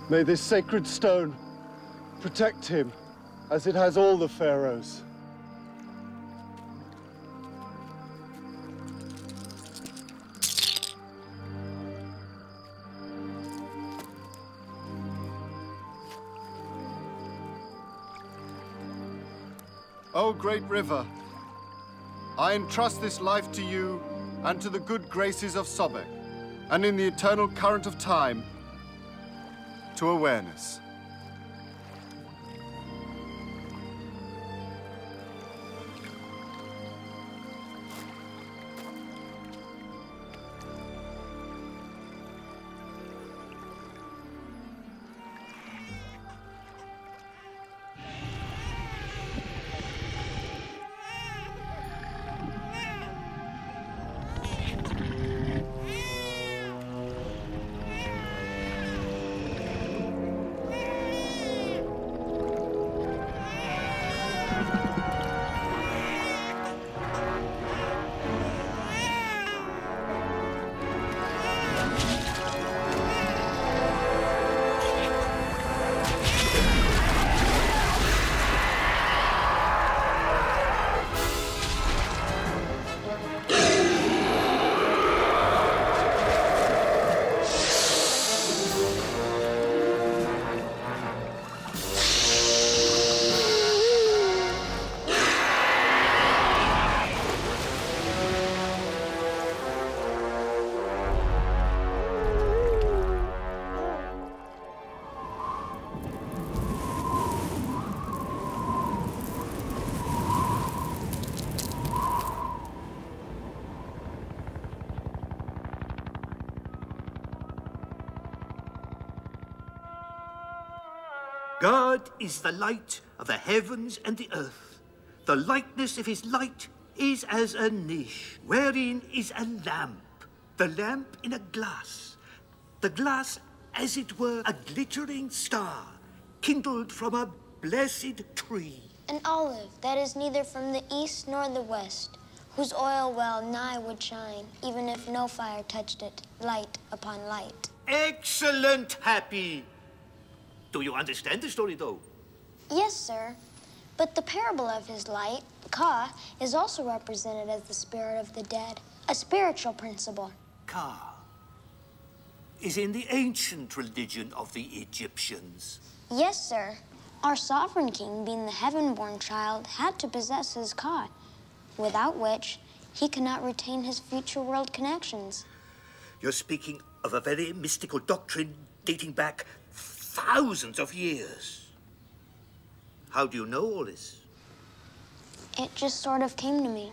May this sacred stone protect him, as it has all the pharaohs. O great river, I entrust this life to you and to the good graces of Sobek, and in the eternal current of time, to awareness. God is the light of the heavens and the earth. The likeness of his light is as a niche, wherein is a lamp. The lamp in a glass. The glass, as it were, a glittering star, kindled from a blessed tree. An olive that is neither from the east nor the west, whose oil well nigh would shine, even if no fire touched it, light upon light. Excellent, Happy. Do you understand the story, though? Yes, sir. But the parable of his light, Ka, is also represented as the spirit of the dead, a spiritual principle. Ka is in the ancient religion of the Egyptians. Yes, sir. Our sovereign king, being the heaven-born child, had to possess his Ka, without which he cannot retain his future world connections. You're speaking of a very mystical doctrine dating back thousands of years. How do you know all this? It just sort of came to me.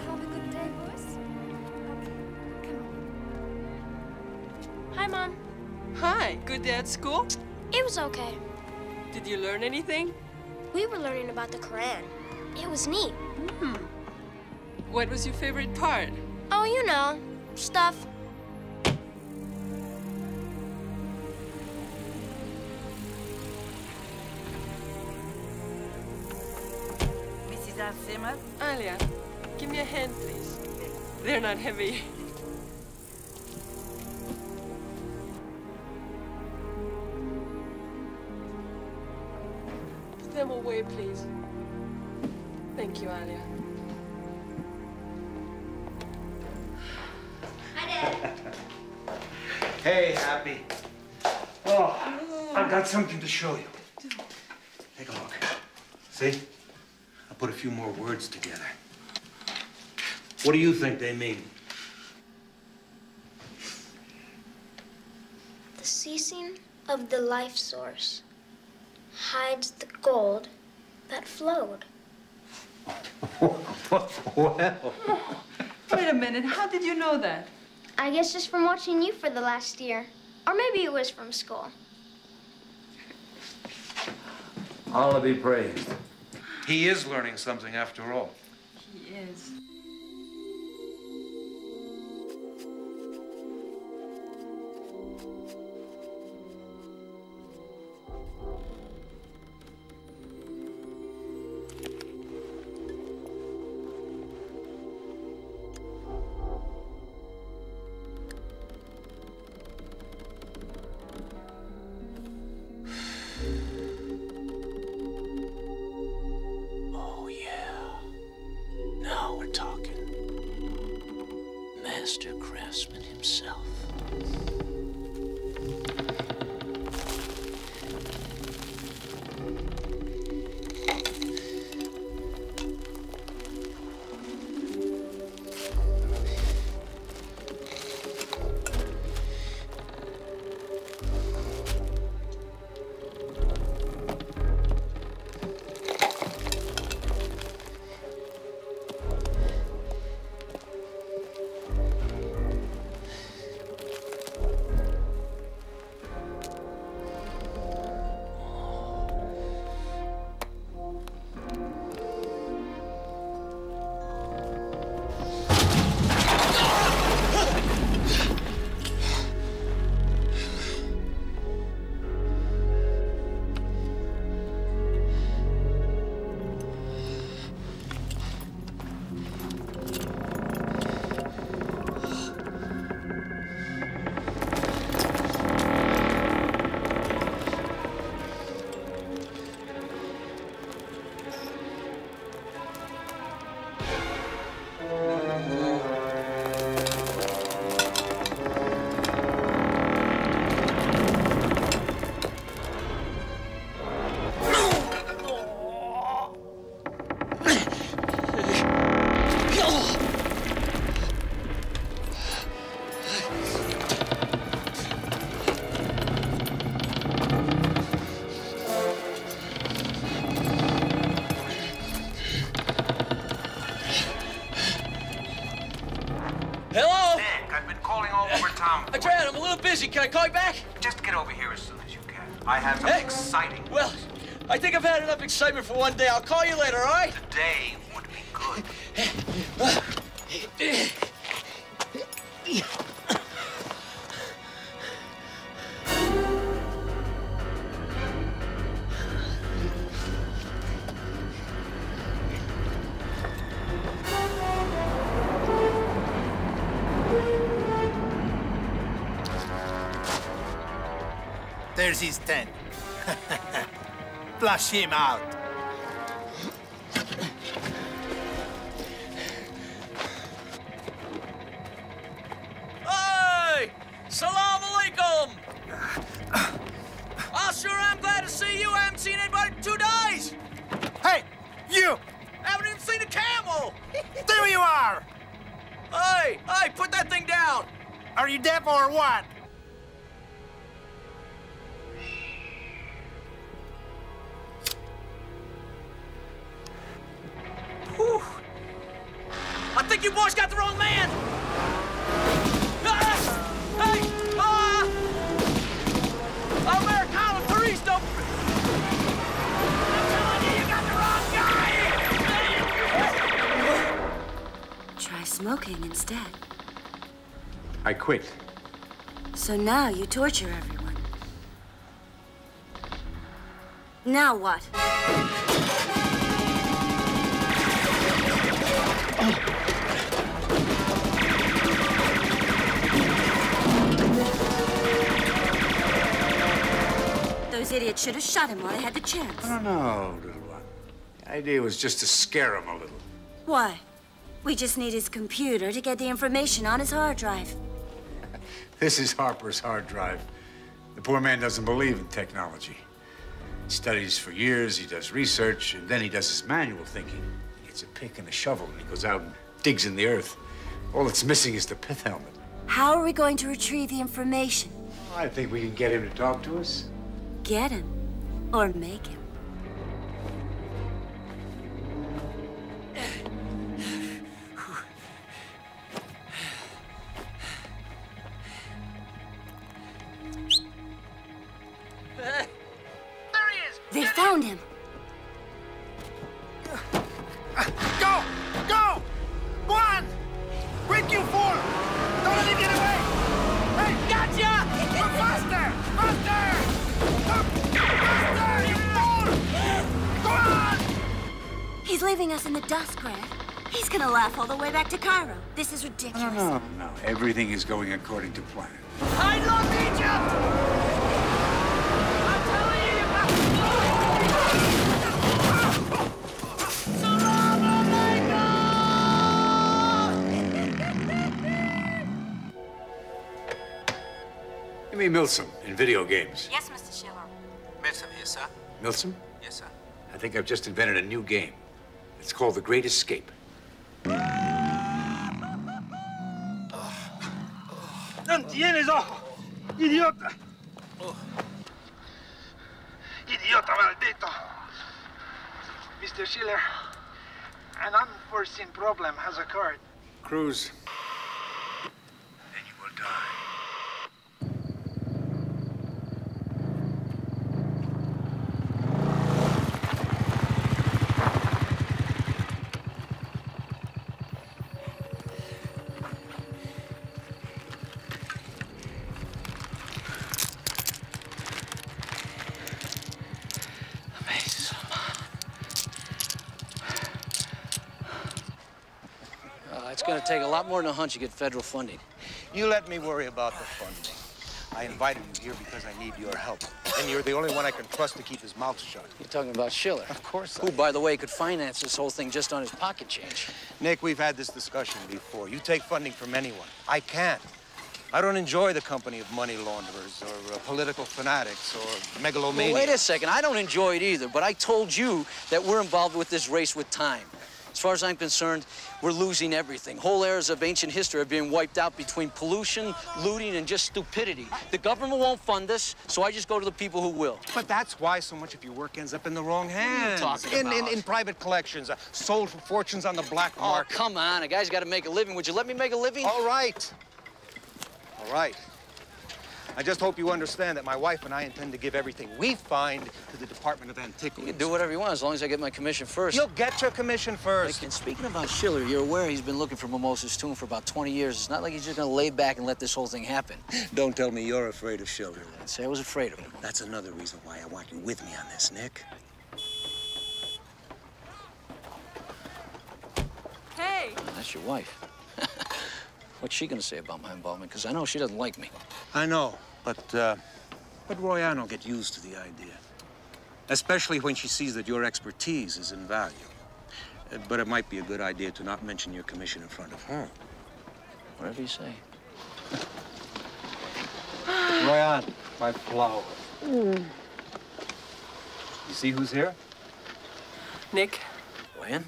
Have a good day, boys. Okay, come on. Hi, Mom. Hi, good day at school? It was okay. Did you learn anything? We were learning about the Quran. It was neat. What was your favorite part? Oh, you know, stuff. Mrs. Al-Simmer? Alia, give me a hand, please. They're not heavy. Put them away, please. Thank you, Alia. Hey, Happy. Oh, I've got something to show you. Take a look. See? I put a few more words together. What do you think they mean? The ceasing of the life source hides the gold that flowed. Well... Wait a minute, how did you know that? I guess just from watching you for the last year. Or maybe it was from school. Allah be praised. He is learning something after all. He is. craftsman himself. Can I call you back? Just get over here as soon as you can. I have something exciting. Well, I think I've had enough excitement for one day. I'll call you later, all right? Today would be good. There's his tent. Flush him out. Hey! Salam alaikum! I sure am glad to see you. I haven't seen anybody in 2 days. Hey, you! Haven't even seen a camel. There you are! Hey, put that thing down. Are you deaf or what? Whew. I think you boys got the wrong man! Americano Turisto! I'm telling you, you got the wrong guy! Try smoking instead. I quit. So now you torture everyone. Now what? Those idiots should have shot him while they had the chance. No, little one. The idea was just to scare him a little. Why? We just need his computer to get the information on his hard drive. This is Harper's hard drive. The poor man doesn't believe in technology. He studies for years, he does research, and then he does his manual thinking. He gets a pick and a shovel, and he goes out and digs in the earth. All that's missing is the pith helmet. How are we going to retrieve the information? I think we can get him to talk to us. Get him. Or make him. They found him. Go! Go! Go on! Quick, you fool! Don't let him get away! Hey! Gotcha! Go faster! Faster! Faster, you fool! Go on! He's leaving us in the dust, Grant. He's gonna laugh all the way back to Cairo. This is ridiculous. No. Everything is going according to plan. I love Egypt! I'm telling you, Play Milsom in video games. Yes, Mr. Schiller. Milsom here, sir. Milsom? Yes, sir. I think I've just invented a new game. It's called The Great Escape. ¡No tienes ojo! ¡Idiota! ¡Idiota maldito! Mr. Schiller, an unforeseen problem has occurred. Cruz. And you will die. It's going to take a lot more than a hunch to get federal funding. You let me worry about the funding. I invited you here because I need your help. And you're the only one I can trust to keep his mouth shut. You're talking about Schiller. Of course Who, by the way, could finance this whole thing just on his pocket change. Nick, we've had this discussion before. You take funding from anyone. I can't. I don't enjoy the company of money launderers or political fanatics or megalomaniacs. Well, wait a second. I don't enjoy it either, but I told you that we're involved with this race with time. As far as I'm concerned, we're losing everything. Whole eras of ancient history are being wiped out between pollution, looting, and just stupidity. The government won't fund us, so I just go to the people who will. But that's why so much of your work ends up in the wrong hands. What are you talking about? In private collections, sold for fortunes on the black market. Oh, come on. A guy's got to make a living. Would you let me make a living? All right. All right. I just hope you understand that my wife and I intend to give everything we find to the Department of Antiquities. You can do whatever you want as long as I get my commission first. You'll get your commission first. And speaking about Schiller, you're aware he's been looking for Mimosa's tomb for about 20 years. It's not like he's just going to lay back and let this whole thing happen. Don't tell me you're afraid of Schiller. I didn't say I was afraid of him. That's another reason why I want you with me on this, Nick. Hey! That's your wife. What's she going to say about my involvement? Because I know she doesn't like me. I know, but Royanne will get used to the idea. Especially when she sees that your expertise is in value. But it might be a good idea to not mention your commission in front of her. Whatever you say. Royanne, my flower. You see who's here? Nick? Royanne?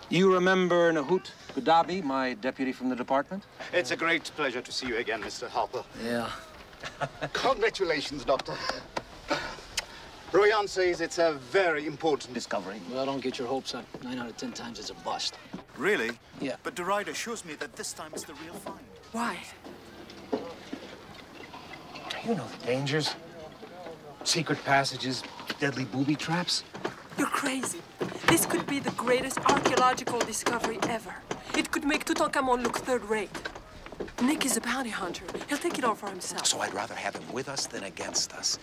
You remember Nahut Gudabi, my deputy from the department? It's a great pleasure to see you again, Mr. Harper. Yeah. Congratulations, Doctor. Royan says it's a very important discovery. Well, don't get your hopes up. 9 out of 10 times it's a bust. Really? Yeah. But Derrida assures me that this time it's the real find. Why? You know the dangers. Secret passages, deadly booby traps. You're crazy. This could be the greatest archaeological discovery ever. It could make Tutankhamun look third-rate. Nick is a bounty hunter. He'll take it all for himself. So I'd rather have him with us than against us.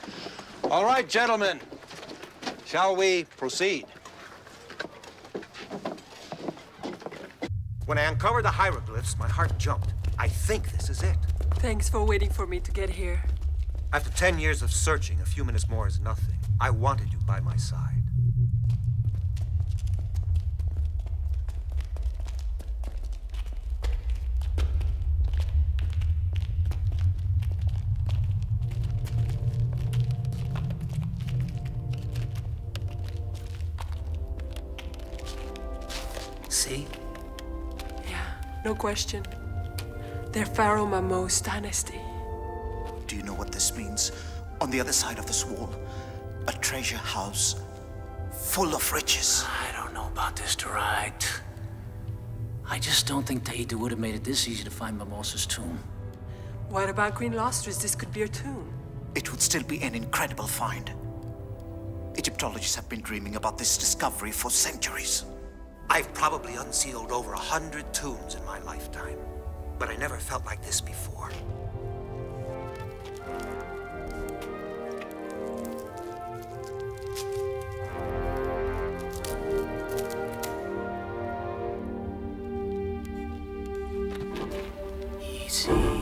All right, gentlemen. Shall we proceed? When I uncovered the hieroglyphs, my heart jumped. I think this is it. Thanks for waiting for me to get here. After 10 years of searching, a few minutes more is nothing. I wanted you by my side. See? Yeah, no question. They're Pharaoh Mamo's dynasty. Do you know what this means? On the other side of this wall, a treasure house full of riches. I don't know about this, Derrida. I just don't think Tahiti would have made it this easy to find Mimosa's tomb. What about Green Lustrous? This could be her tomb. It would still be an incredible find. Egyptologists have been dreaming about this discovery for centuries. I've probably unsealed over 100 tombs in my lifetime, but I never felt like this before. Easy.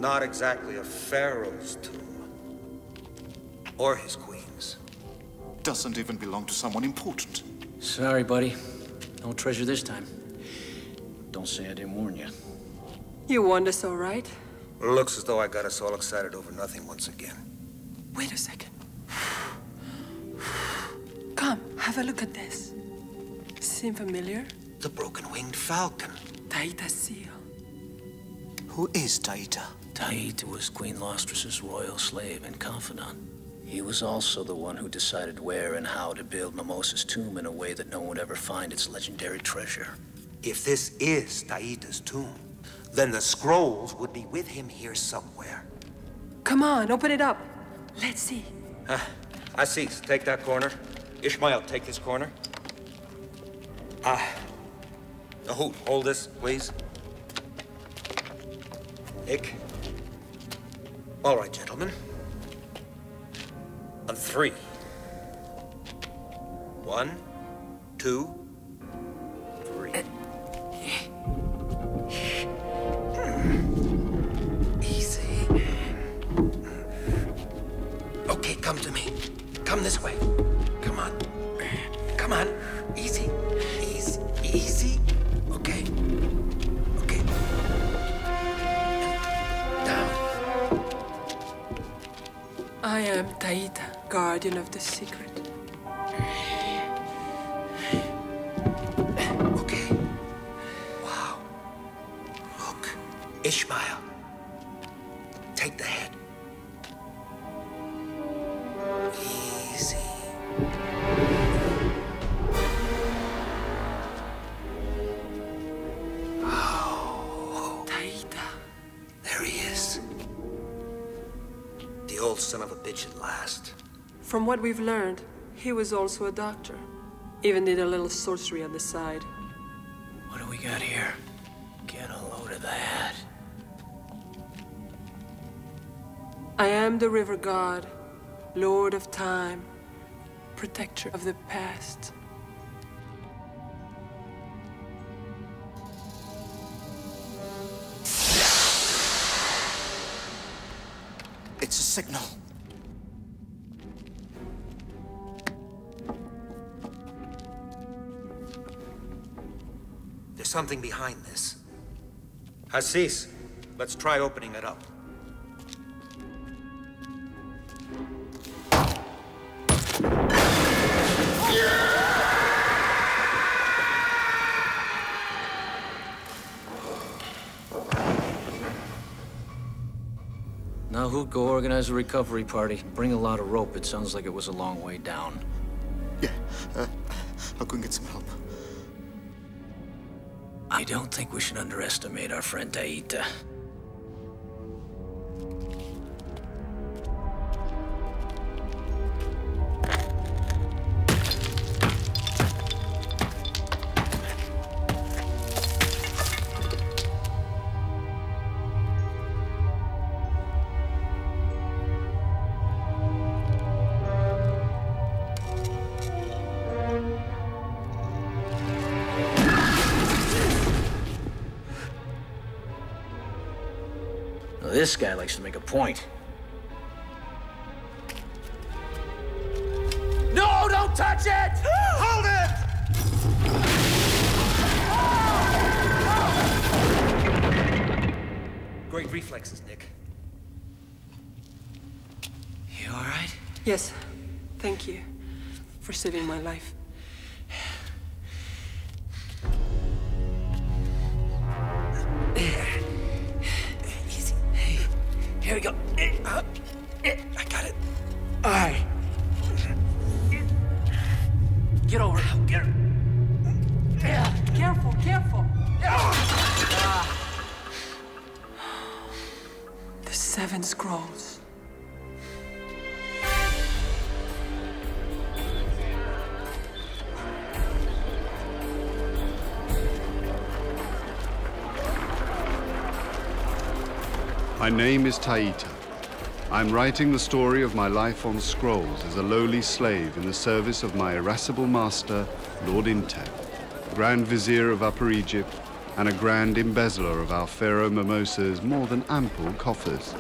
not exactly a pharaoh's tomb. Or his queen's. Doesn't even belong to someone important. Sorry, buddy. No treasure this time. Don't say I didn't warn you. You warned us all right. Looks as though I got us all excited over nothing once again. Wait a second. Come, have a look at this. Seem familiar? The broken-winged falcon. Taita's seal. Who is Taita? Taita was Queen Lostras's royal slave and confidant. He was also the one who decided where and how to build Mimosa's tomb in a way that no one would ever find its legendary treasure. If this is Taita's tomb, then the scrolls would be with him here somewhere. Come on, open it up. Let's see. Aziz, take that corner. Ishmael, take this corner. Nahoot, hold this, please. Nick. All right, gentlemen. On 3. 1, 2, 3. Easy. Okay, come to me. Come this way. Come on. Come on. Easy. Easy. Easy. Okay. Okay. And down. I am Taita, guardian of the secret. Okay. Wow. Look. Ishmael. Take the head. Easy. Oh. Taita. There he is. The old son of a bitch at last. From what we've learned, he was also a doctor. Even did a little sorcery on the side. What do we got here? Get a load of that. I am the river god, lord of time, protector of the past. It's a signal. There's something behind this. Aziz, let's try opening it up. Now who'd go organize a recovery party? Bring a lot of rope. It sounds like it was a long way down. Yeah, I'll go and get some help. I don't think we should underestimate our friend Taita. This guy likes to make a point. No, don't touch it! Hold it! Great reflexes, Nick. You all right? Yes, thank you for saving my life. Easy. Hey, here we go. I got it. All right. Get over it. Get her. Yeah, careful, careful. The 7 scrolls. My name is Taita. I'm writing the story of my life on scrolls as a lowly slave in the service of my irascible master, Lord Intep, Grand Vizier of Upper Egypt and a grand embezzler of our Pharaoh Mimosa's more than ample coffers.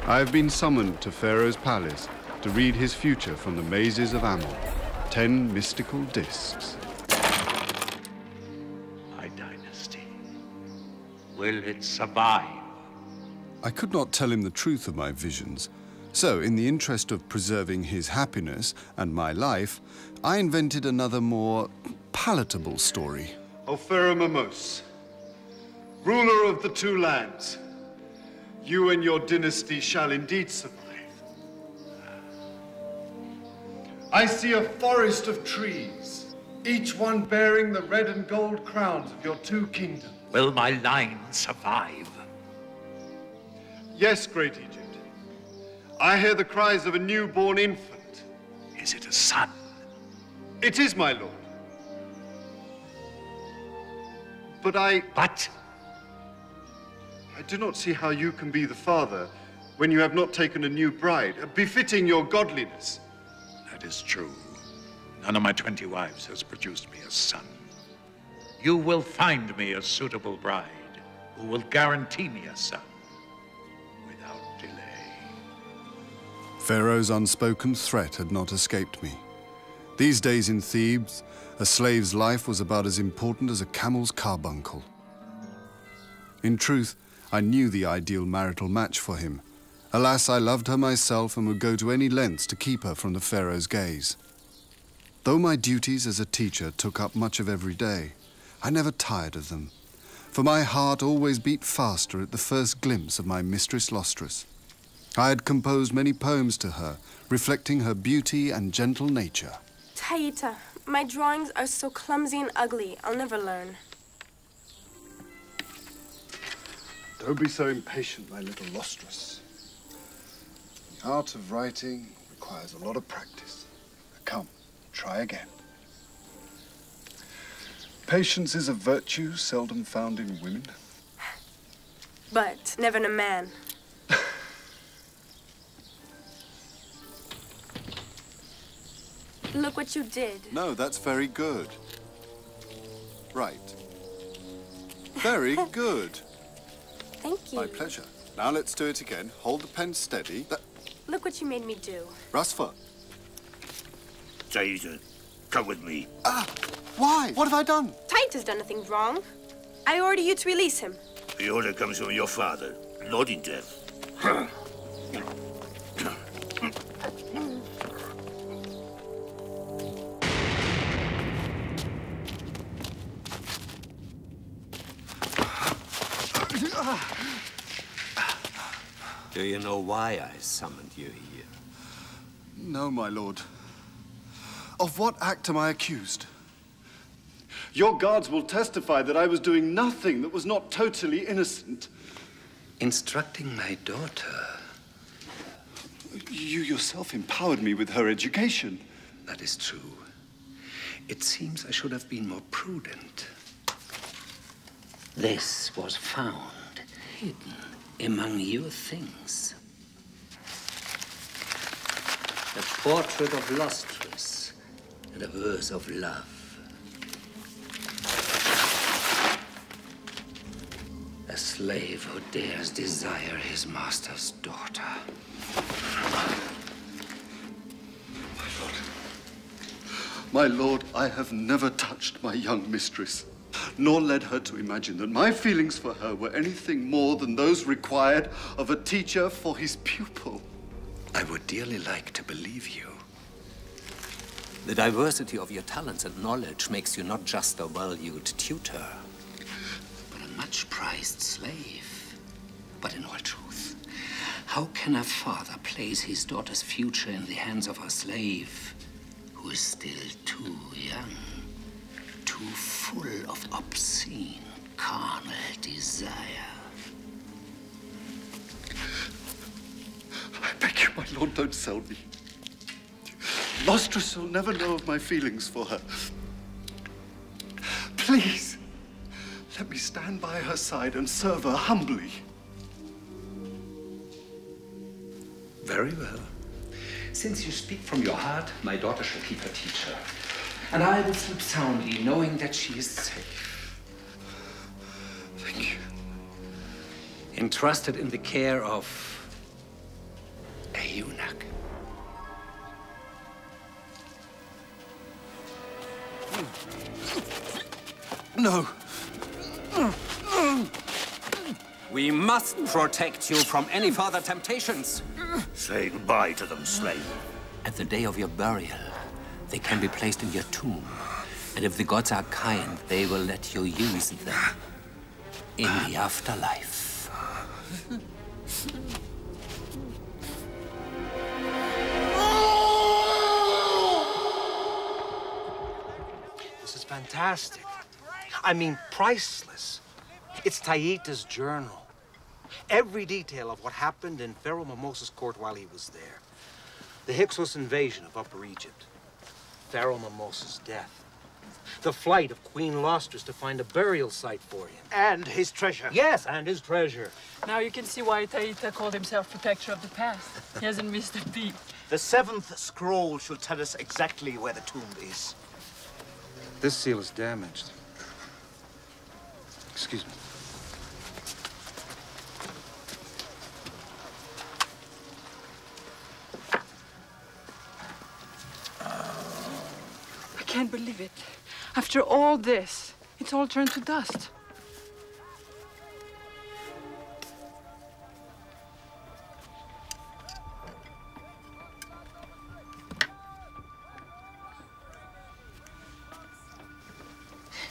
I have been summoned to Pharaoh's palace to read his future from the mazes of Ammon. 10 mystical discs. My dynasty. Will it survive? I could not tell him the truth of my visions, so in the interest of preserving his happiness and my life, I invented another more palatable story. O Pharaoh Mimose, ruler of the two lands, you and your dynasty shall indeed survive. I see a forest of trees, each one bearing the red and gold crowns of your two kingdoms. Will my line survive? Yes, great Egypt. I hear the cries of a newborn infant. Is it a son? It is, my lord. But I do not see how you can be the father when you have not taken a new bride, befitting your godliness. That is true. None of my 20 wives has produced me a son. You will find me a suitable bride who will guarantee me a son without delay. Pharaoh's unspoken threat had not escaped me. These days in Thebes, a slave's life was about as important as a camel's carbuncle. In truth, I knew the ideal marital match for him. Alas, I loved her myself and would go to any lengths to keep her from the Pharaoh's gaze. Though my duties as a teacher took up much of every day, I never tired of them, for my heart always beat faster at the first glimpse of my mistress Lustrous. I had composed many poems to her, reflecting her beauty and gentle nature. Taita, my drawings are so clumsy and ugly, I'll never learn. Don't be so impatient, my little Lustrous. The art of writing requires a lot of practice. Come, try again. Patience is a virtue seldom found in women. But never in a man. Look what you did. No, that's very good. Right. Very good. Thank you. My pleasure. Now let's do it again. Hold the pen steady. Look what you made me do. Rasfa. Taita, come with me. Why? What have I done? Taita's done nothing wrong. I order you to release him. The order comes from your father, not in death. Do you know why I summoned you here? No, my lord. Of what act am I accused? Your guards will testify that I was doing nothing that was not totally innocent. Instructing my daughter. You yourself empowered me with her education. That is true. It seems I should have been more prudent. This was found hidden among your things. A portrait of Lustrous and a verse of love. A slave who dares desire his master's daughter. My lord, I have never touched my young mistress, nor led her to imagine that my feelings for her were anything more than those required of a teacher for his pupil. I would dearly like to believe you. The diversity of your talents and knowledge makes you not just a valued tutor, but a much-prized slave. But in all truth, how can a father place his daughter's future in the hands of a slave who is still too young, too full of obscene, carnal desire? I beg you, my lord, don't sell me. Lustrous will never know of my feelings for her. Please, let me stand by her side and serve her humbly. Very well. Since you speak from your heart, my daughter shall keep her teacher. And I will sleep soundly, knowing that she is safe. entrusted in the care of a eunuch. No. We must protect you from any further temptations. Say goodbye to them, slave. At the day of your burial, they can be placed in your tomb. And if the gods are kind, they will let you use them in the afterlife. This is fantastic. I mean, priceless. It's Taita's journal. Every detail of what happened in Pharaoh Mimosas' court while he was there. The Hyksos invasion of Upper Egypt. Pharaoh Mimosas' death. The flight of Queen Lustrous to find a burial site for him. And his treasure. Yes, and his treasure. Now you can see why Taita called himself protector of the past. He hasn't missed a beat. The 7th scroll shall tell us exactly where the tomb is. This seal is damaged. Excuse me. I can't believe it. After all this, it's all turned to dust.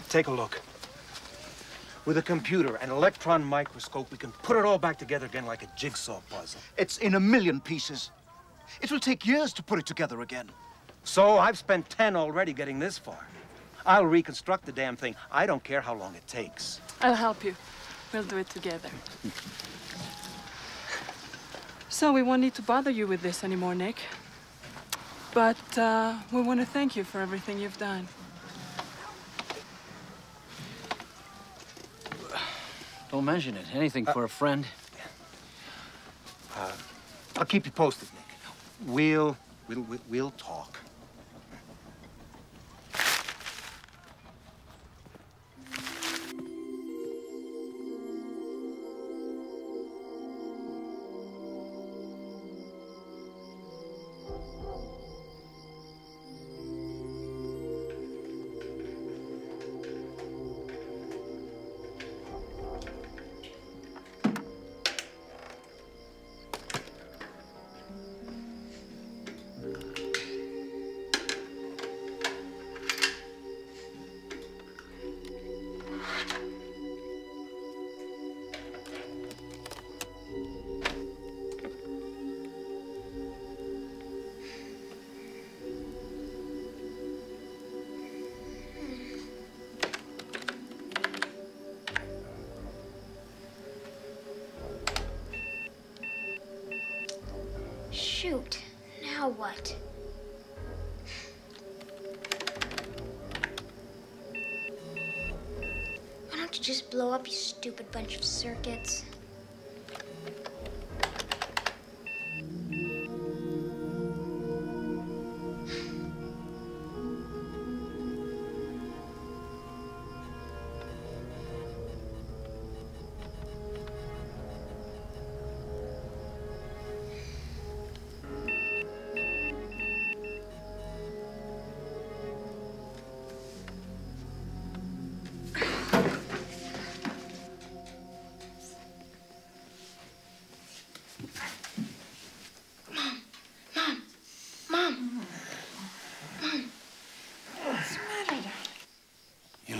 Take a look. With a computer and electron microscope, we can put it all back together again like a jigsaw puzzle. It's in 1,000,000 pieces. It will take years to put it together again. So I've spent 10 already getting this far. I'll reconstruct the damn thing. I don't care how long it takes. I'll help you. We'll do it together. So we won't need to bother you with this anymore, Nick. But we want to thank you for everything you've done. Don't mention it. Anything for a friend. I'll keep you posted, Nick. We'll talk. Shoot, now what? Why don't you just blow up, you stupid bunch of circuits?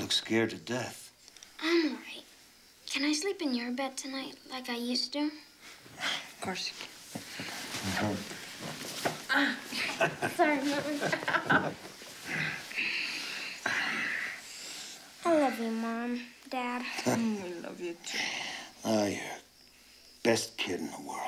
Scared to death. I'm all right. Can I sleep in your bed tonight like I used to? Of course you can. Sorry, Mom. I love you, Mom, Dad. We love you too. Oh, you're best kid in the world.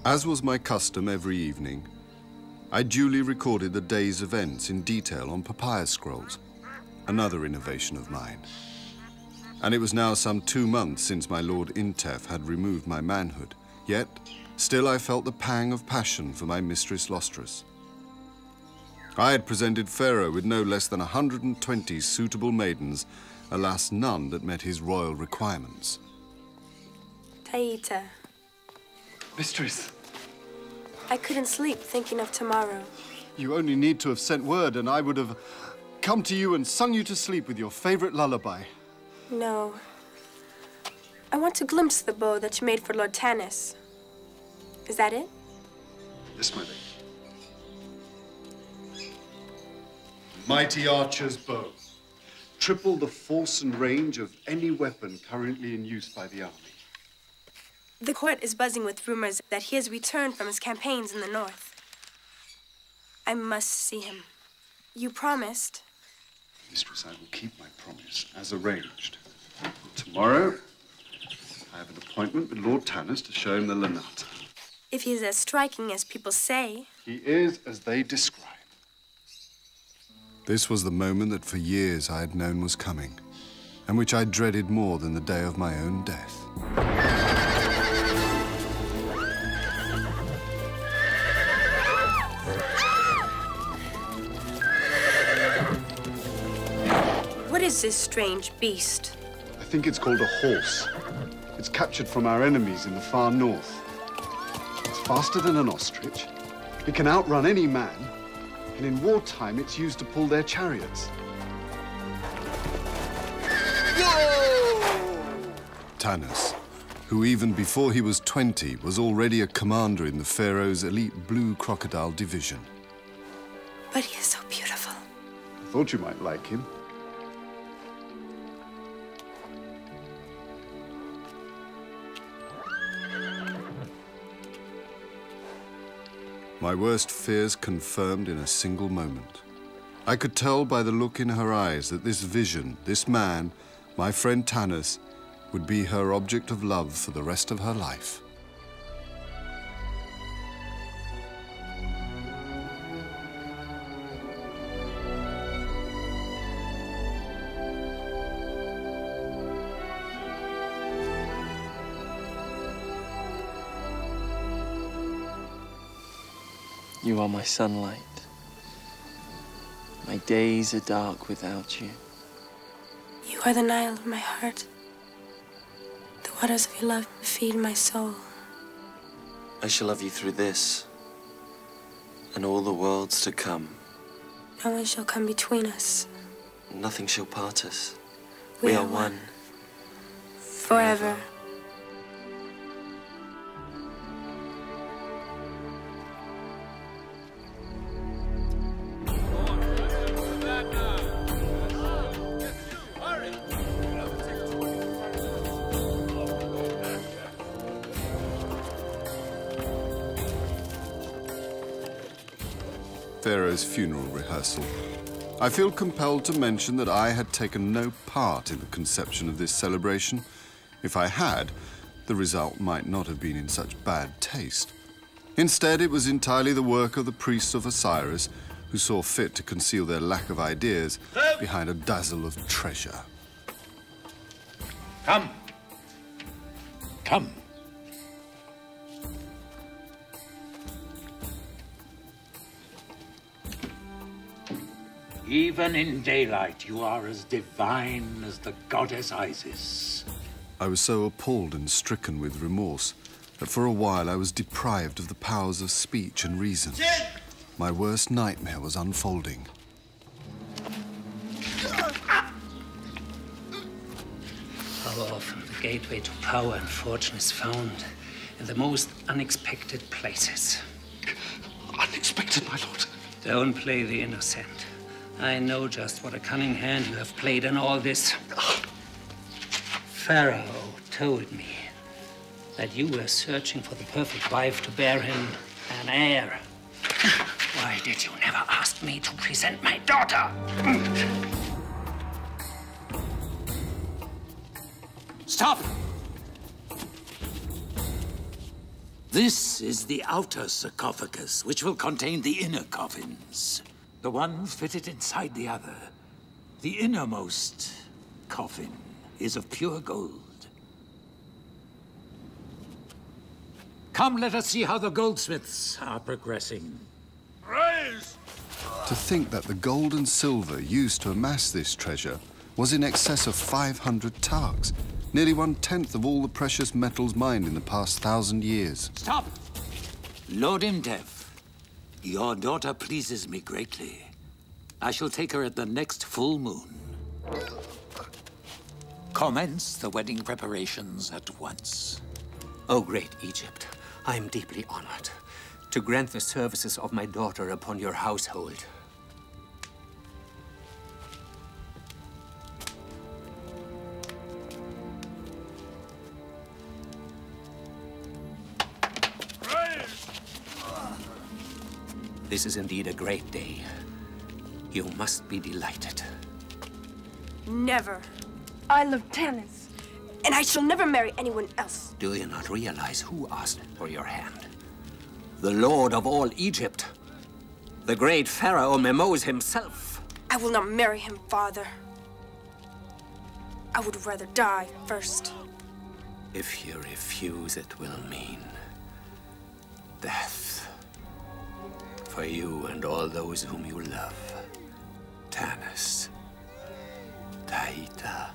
As was my custom every evening, I duly recorded the day's events in detail on papyrus scrolls, another innovation of mine. and it was now some 2 months since my Lord Intef had removed my manhood. Yet, still I felt the pang of passion for my mistress Lostrus. I had presented Pharaoh with no less than 120 suitable maidens, alas, none that met his royal requirements. Taita, Mistress, I couldn't sleep thinking of tomorrow. you only need to have sent word and I would have come to you and sung you to sleep with your favorite lullaby. No. I want to glimpse the bow that you made for Lord Tanis. Is that it? Yes, my lady. Mighty archer's bow. Triple the force and range of any weapon currently in use by the army. The court is buzzing with rumors that he has returned from his campaigns in the north. I must see him. You promised. Mistress, I will keep my promise, as arranged. Tomorrow, I have an appointment with Lord Tanis to show him the Lanata. If he is as striking as people say. He is as they describe. This was the moment that for years I had known was coming, and which I dreaded more than the day of my own death. What is this strange beast? I think it's called a horse. It's captured from our enemies in the far north. It's faster than an ostrich. It can outrun any man. And in wartime, it's used to pull their chariots. Tanis, who even before he was 20, was already a commander in the Pharaoh's elite blue crocodile division. But he is so beautiful. I thought you might like him. My worst fears confirmed in a single moment. I could tell by the look in her eyes that this vision, this man, my friend Tanis, would be her object of love for the rest of her life. You are my sunlight. My days are dark without you. You are the Nile of my heart. The waters of your love feed my soul. I shall love you through this and all the worlds to come. No one shall come between us. Nothing shall part us. We are one. Forever. Pharaoh's funeral rehearsal. I feel compelled to mention that I had taken no part in the conception of this celebration. If I had, the result might not have been in such bad taste. Instead, it was entirely the work of the priests of Osiris, who saw fit to conceal their lack of ideas behind a dazzle of treasure. Come. Come. Even in daylight, you are as divine as the goddess Isis. I was so appalled and stricken with remorse that for a while I was deprived of the powers of speech and reason. My worst nightmare was unfolding. How often the gateway to power and fortune is found in the most unexpected places. Unexpected, my lord. Don't play the innocent. I know just what a cunning hand you have played in all this. Pharaoh told me that you were searching for the perfect wife to bear him an heir. Why did you never ask me to present my daughter? Stop! This is the outer sarcophagus, which will contain the inner coffins. The one fitted inside the other. The innermost coffin is of pure gold. Come, let us see how the goldsmiths are progressing. Rise! To think that the gold and silver used to amass this treasure was in excess of 500 tarks, nearly 1/10 of all the precious metals mined in the past 1,000 years. Stop! Lord Imdev, your daughter pleases me greatly. I shall take her at the next full moon. Commence the wedding preparations at once. O great Egypt, I am deeply honored to grant the services of my daughter upon your household. This is indeed a great day. You must be delighted. Never. I love tennis, and I shall never marry anyone else. Do you not realize who asked for your hand? The Lord of all Egypt, the great Pharaoh Memos himself. I will not marry him, father. I would rather die first. If you refuse, it will mean death. For you and all those whom you love. Tanis. Taita.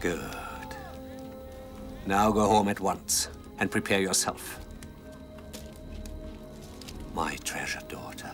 Good. Now go home at once and prepare yourself. My treasured daughter.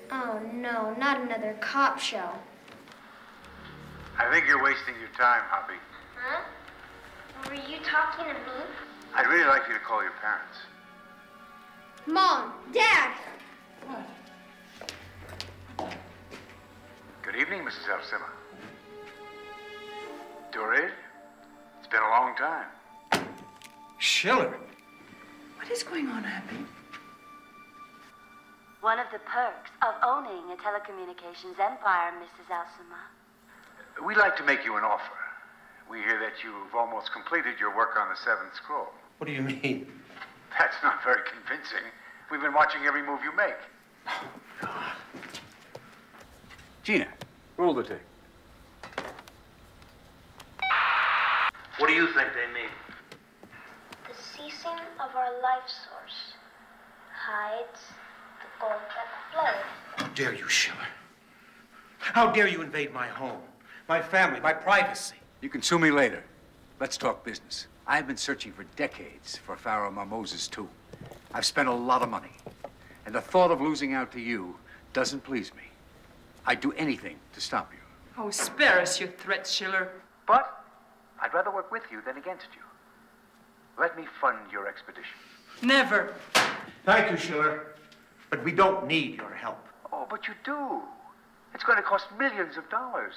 Oh no, not another cop show. I think you're wasting your time, Hoppy. Huh? Were you talking to me? I'd really like you to call your parents. Mom, Dad! Good evening, Mrs. Alcima. Dorit? It's been a long time. Schiller? What is going on, Happy? One of the perks of owning a telecommunications empire, Mrs. Alcima. We'd like to make you an offer. We hear that you've almost completed your work on the Seventh Scroll. What do you mean? That's not very convincing. We've been watching every move you make. Gina, roll the tape. What do you think they mean? The ceasing of our life source hides the gold that flowed. How dare you, Schiller? How dare you invade my home, my family, my privacy? You can sue me later. Let's talk business. I've been searching for decades for Pharaoh Moses too. I've spent a lot of money. And the thought of losing out to you doesn't please me. I'd do anything to stop you. Oh, spare us your threats, Schiller. But I'd rather work with you than against you. Let me fund your expedition. Never. Thank you, Schiller. But we don't need your help. Oh, but you do. It's going to cost millions of dollars.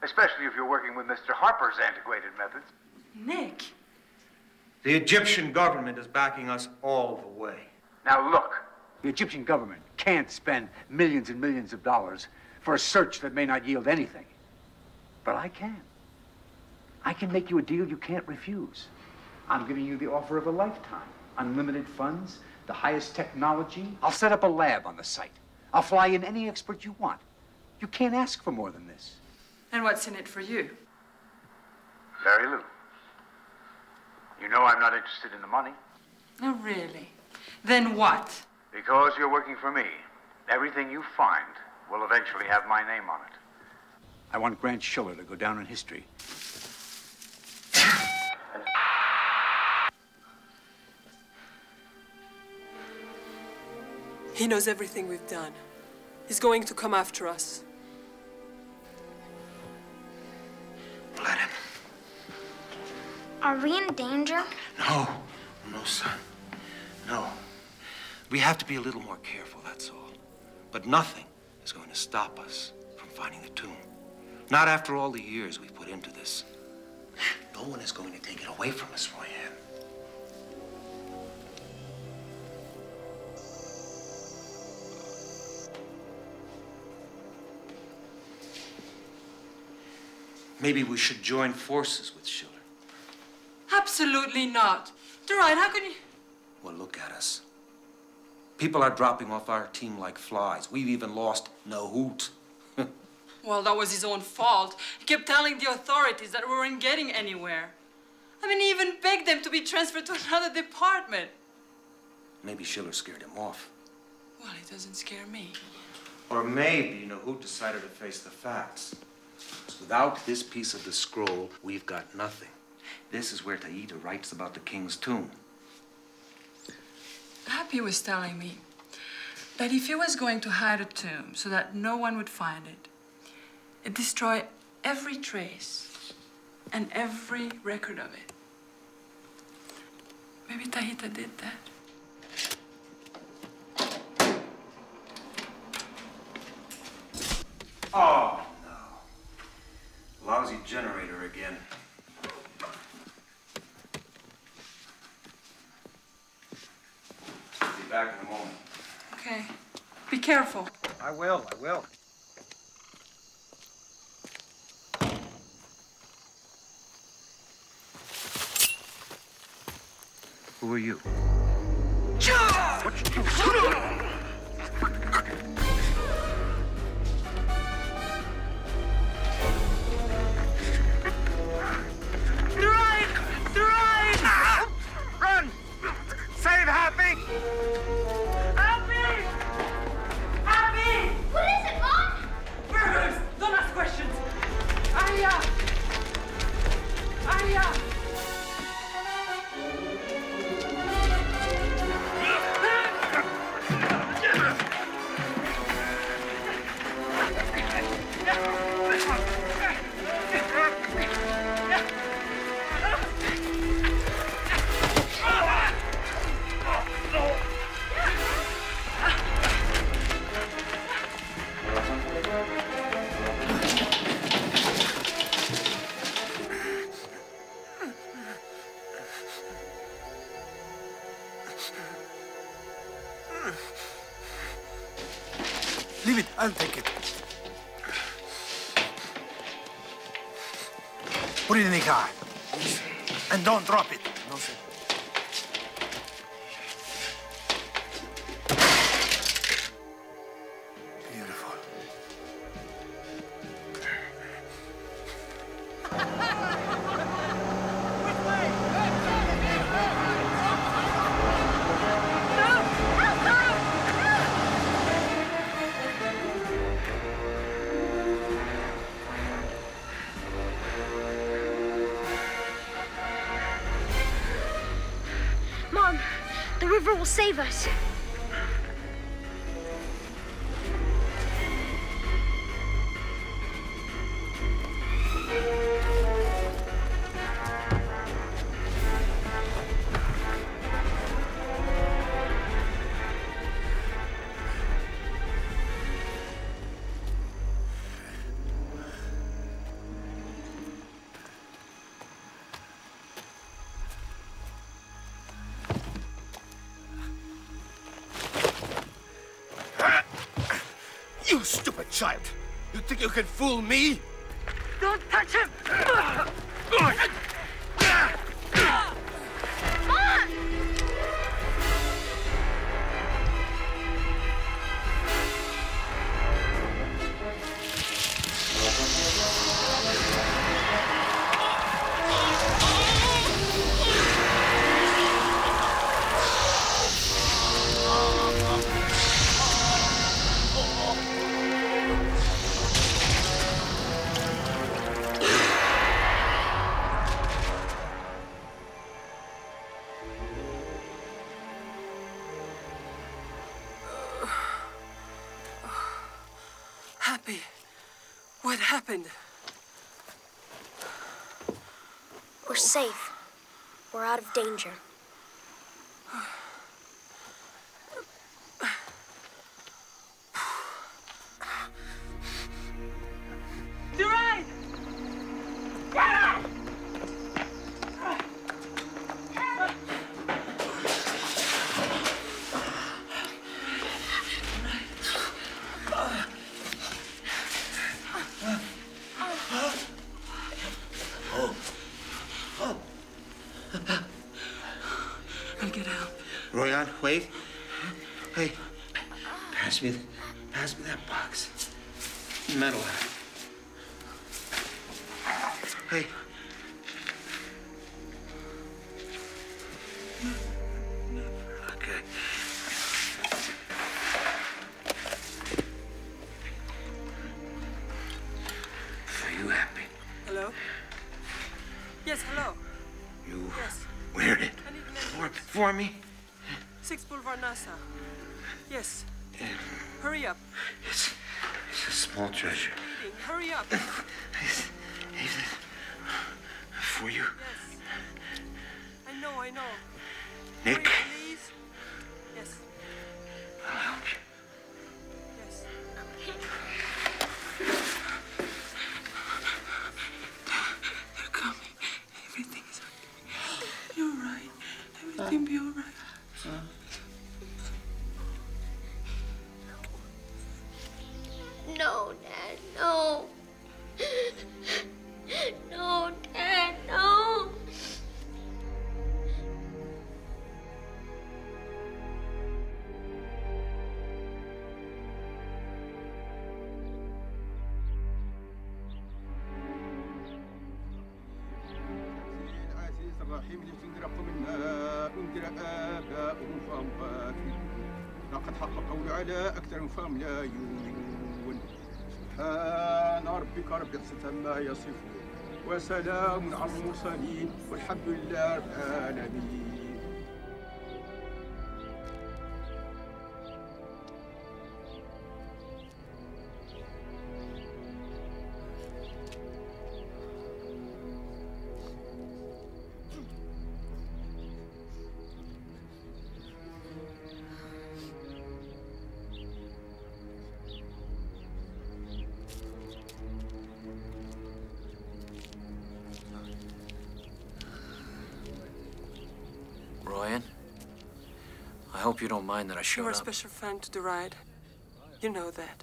Especially if you're working with Mr. Harper's antiquated methods. Nick. The Egyptian government is backing us all the way. Now look, the Egyptian government can't spend millions and millions of dollars for a search that may not yield anything. But I can. I can make you a deal you can't refuse. I'm giving you the offer of a lifetime. Unlimited funds, the highest technology. I'll set up a lab on the site. I'll fly in any expert you want. You can't ask for more than this. And what's in it for you? Very little. You know I'm not interested in the money. Oh, really? Then what? Because you're working for me. Everything you find will eventually have my name on it. I want Grant Schiller to go down in history. He knows everything we've done. He's going to come after us. Let him. Are we in danger? No. No, son. No. We have to be a little more careful, that's all. But nothing is going to stop us from finding the tomb. Not after all the years we've put into this. No one is going to take it away from us, Royan. Maybe we should join forces with Schiller. Absolutely not. Durant, how can you... Well, look at us. People are dropping off our team like flies. We've even lost Nahoot. Well, that was his own fault. He kept telling the authorities that we weren't getting anywhere. I mean, he even begged them to be transferred to another department. Maybe Schiller scared him off. Well, it doesn't scare me. Or maybe Nahoot decided to face the facts. Without this piece of the scroll, we've got nothing. This is where Taita writes about the king's tomb. Happy was telling me that if he was going to hide a tomb so that no one would find it, it'd destroy every trace and every record of it. Maybe Taita did that. Oh, no. Lousy generator again. I'll be back in a moment. Okay. Be careful. I will, I will. Who are you? Run! Save Happy! Happy! Happy! What is it, Mom? Burgers! Don't ask questions! Aya! Aya! Leave it, I'll take it. Put it in the car. And don't drop it. No, sir. Beautiful. Mom, the river will save us. You stupid child! You think you can fool me? Don't touch him! Mom! Happy. What happened? We're safe. We're out of danger. Wait. Hey, pass me that box. Metal. Hey. Okay. Are you happy? Hello? Yes, hello. You Yes. wear it I need an ambulance. for me? 6 Boulevard Nassau. Yes. Hurry up. It's a small treasure. Hurry up. Is it for you? Yes. I know. Nick? Hurry, please. Yes. I'll help you. Yes. They're coming. Everything is okay. You're right. Everything be all right. No, Dad, no. No, Dad, no. العزيز الرحيم اللي تنقرق منا انذر آباؤهم فهم غافلون لقد حق القول على أكثر فهم لا يؤمنون سبحان ربك رب العزة عما يصفون وسلام على المرسلين والحمد لله رب العالمين. Ryan, I hope you don't mind that I showed You're a up. special friend to the ride. You know that.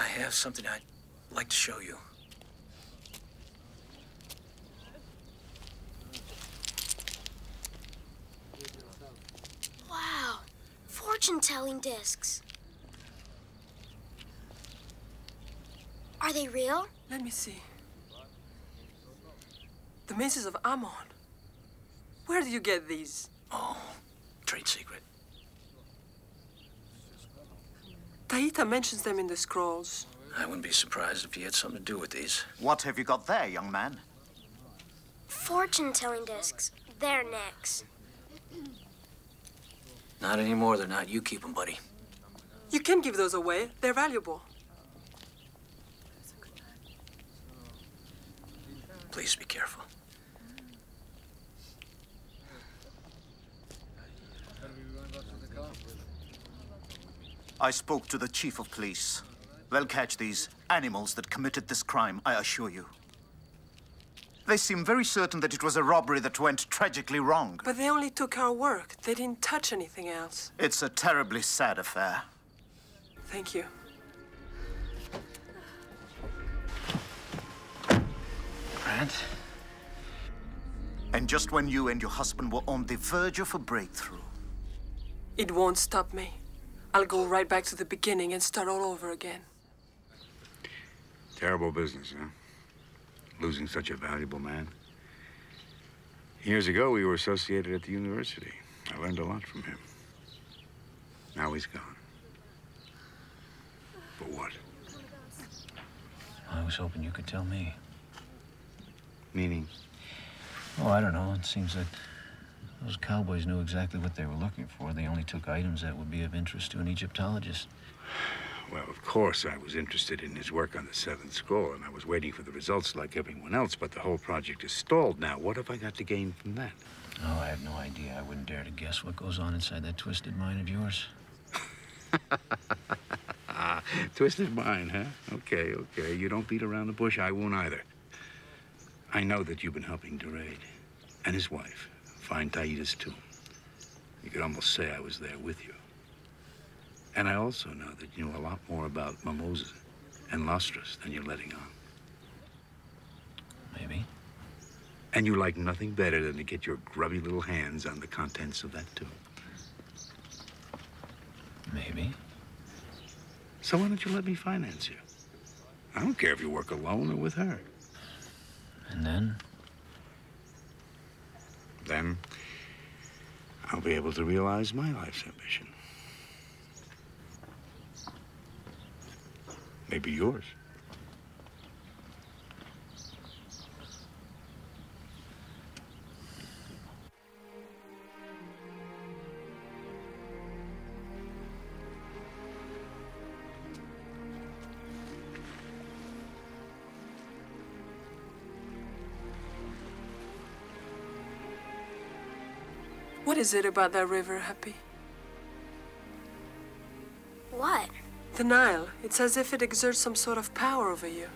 I have something I'd like to show you. Wow, fortune-telling discs. Are they real? Let me see. The Maces of Ammon. Where do you get these? Oh, trade secret. Taita mentions them in the scrolls. I wouldn't be surprised if he had something to do with these. What have you got there, young man? Fortune-telling discs. They're necks. Not anymore, they're not. You keep them, buddy. You can give those away. They're valuable. Please be careful. I spoke to the chief of police. They'll catch these animals that committed this crime, I assure you. They seem very certain that it was a robbery that went tragically wrong. But they only took our work. They didn't touch anything else. It's a terribly sad affair. Thank you. Grant? And just when you and your husband were on the verge of a breakthrough. It won't stop me. I'll go right back to the beginning and start all over again. Terrible business, huh? Losing such a valuable man. Years ago, we were associated at the university. I learned a lot from him. Now he's gone. But what? I was hoping you could tell me. Meaning? Oh, I don't know. It seems that those cowboys knew exactly what they were looking for. They only took items that would be of interest to an Egyptologist. Well, of course, I was interested in his work on the seventh scroll, and I was waiting for the results like everyone else, but the whole project is stalled now. What have I got to gain from that? Oh, I have no idea. I wouldn't dare to guess what goes on inside that twisted mind of yours. Twisted mind, huh? Okay, okay. You don't beat around the bush. I won't either. I know that you've been helping Durade and his wife find Taita's tomb. You could almost say I was there with you. And I also know that you know a lot more about Mimosa and Lostros than you're letting on. Maybe. And you like nothing better than to get your grubby little hands on the contents of that tomb. Maybe. So why don't you let me finance you? I don't care if you work alone or with her. And then? Then I'll be able to realize my life's ambition. Maybe yours. What is it about that river, Happy? What? The Nile. It's as if it exerts some sort of power over you.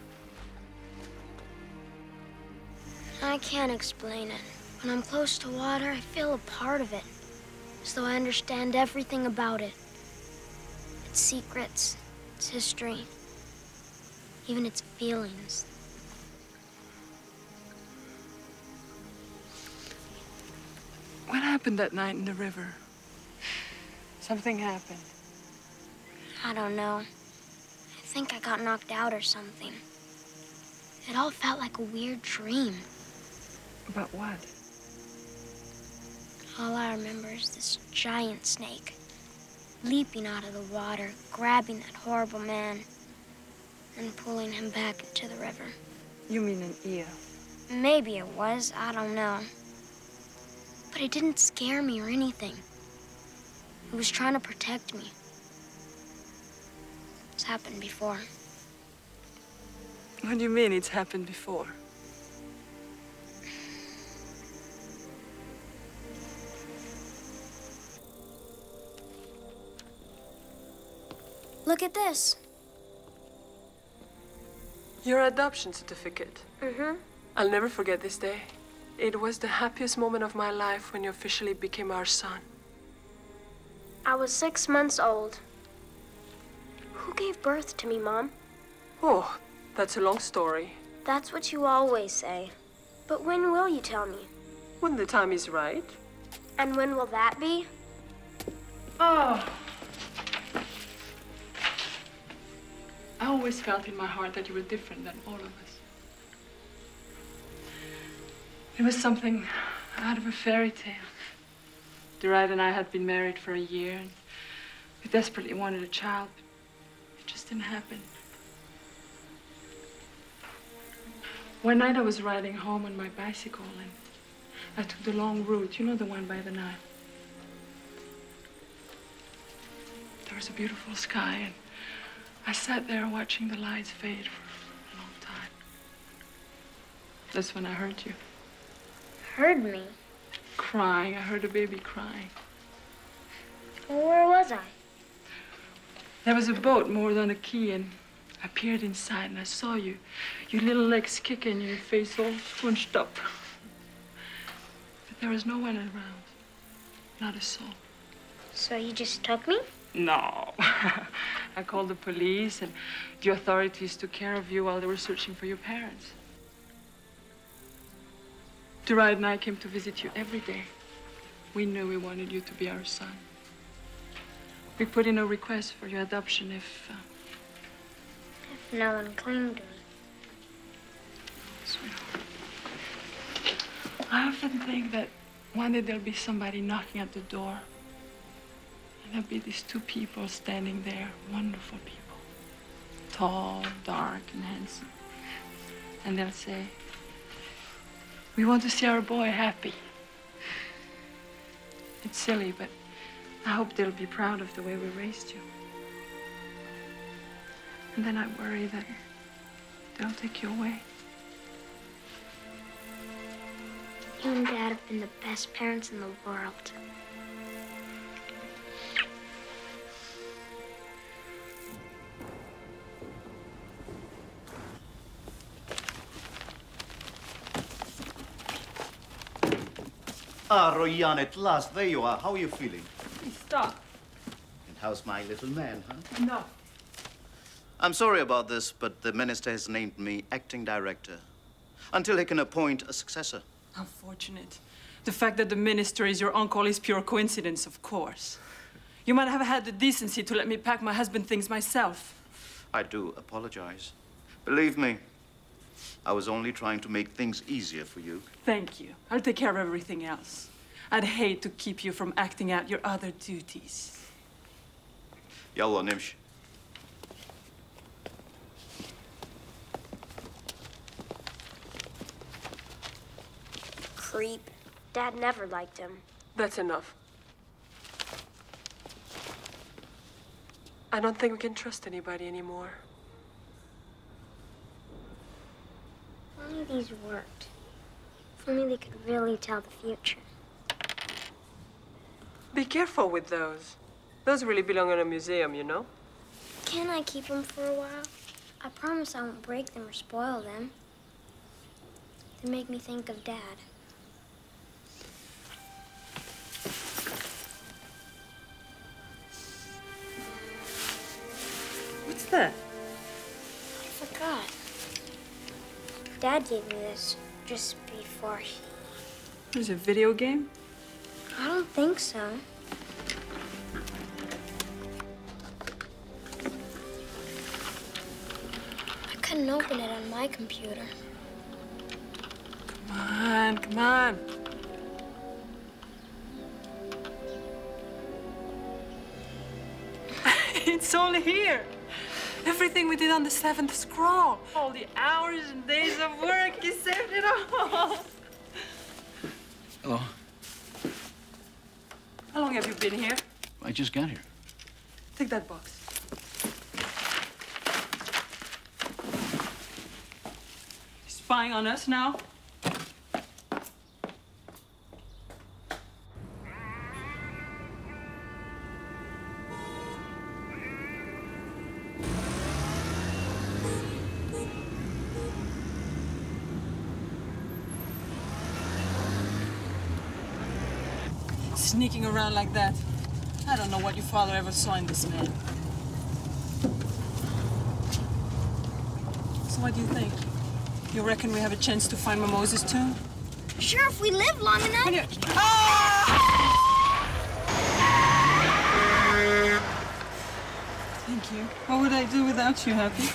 I can't explain it. When I'm close to water, I feel a part of it. As though I understand everything about it. Its secrets, its history, even its feelings. What happened that night in the river? Something happened. I don't know. I think I got knocked out or something. It all felt like a weird dream. About what? All I remember is this giant snake leaping out of the water, grabbing that horrible man, and pulling him back into the river. You mean an eel? Maybe it was, I don't know. But it didn't scare me or anything. It was trying to protect me. It's happened before. What do you mean it's happened before? Look at this. Your adoption certificate. Mm-hmm. I'll never forget this day. It was the happiest moment of my life when you officially became our son. I was 6 months old. Who gave birth to me, Mom? Oh, that's a long story. That's what you always say. But when will you tell me? When the time is right. And when will that be? Oh. I always felt in my heart that you were different than all of us. It was something out of a fairy tale. Deride and I had been married for a year, and we desperately wanted a child, but it just didn't happen. One night I was riding home on my bicycle, and I took the long route, you know, the one by the Nile. There was a beautiful sky, and I sat there watching the lights fade for a long time. That's when I heard you. Heard me? Crying. I heard a baby crying. Well, where was I? There was a boat moored on a quay, and I peered inside, and I saw you. Your little legs kicking, your face all scrunched up. But there was no one around. Not a soul. So you just took me? No. I called the police, and the authorities took care of you while they were searching for your parents. Deride and I came to visit you every day. We knew we wanted you to be our son. We put in a request for your adoption if no one claimed me. Sweetheart, I often think that one day there'll be somebody knocking at the door. And there'll be these two people standing there, wonderful people. Tall, dark, and handsome. And they'll say, "We want to see our boy happy." It's silly, but I hope they'll be proud of the way we raised you. And then I worry that they'll take you away. You and Dad have been the best parents in the world. Ah, Royan, at last, there you are. How are you feeling? Please stop. And how's my little man, huh? No. I'm sorry about this, but the minister has named me acting director until he can appoint a successor. How fortunate. The fact that the minister is your uncle is pure coincidence, of course. You might have had the decency to let me pack my husband's things myself. I do apologize. Believe me, I was only trying to make things easier for you. Thank you. I'll take care of everything else. I'd hate to keep you from acting out your other duties. يلا نمشي. Creep. Dad never liked him. That's enough. I don't think we can trust anybody anymore. If only these worked. If only they could really tell the future. Be careful with those. Those really belong in a museum, you know? Can I keep them for a while? I promise I won't break them or spoil them. They make me think of Dad. What's that? I forgot. Dad gave me this just before he... There's a video game? I don't think so. I couldn't open it on my computer. Come on, come on. It's all here. Everything we did on the 7th scroll. All the hours and days of work, you saved it all. Hello. How long have you been here? I just got here. Take that box. Spying on us now? Sneaking around like that. I don't know what your father ever saw in this man. So what do you think? You reckon we have a chance to find Mimosas' tomb? Sure, if we live long enough. Thank you. What would I do without you, Happy?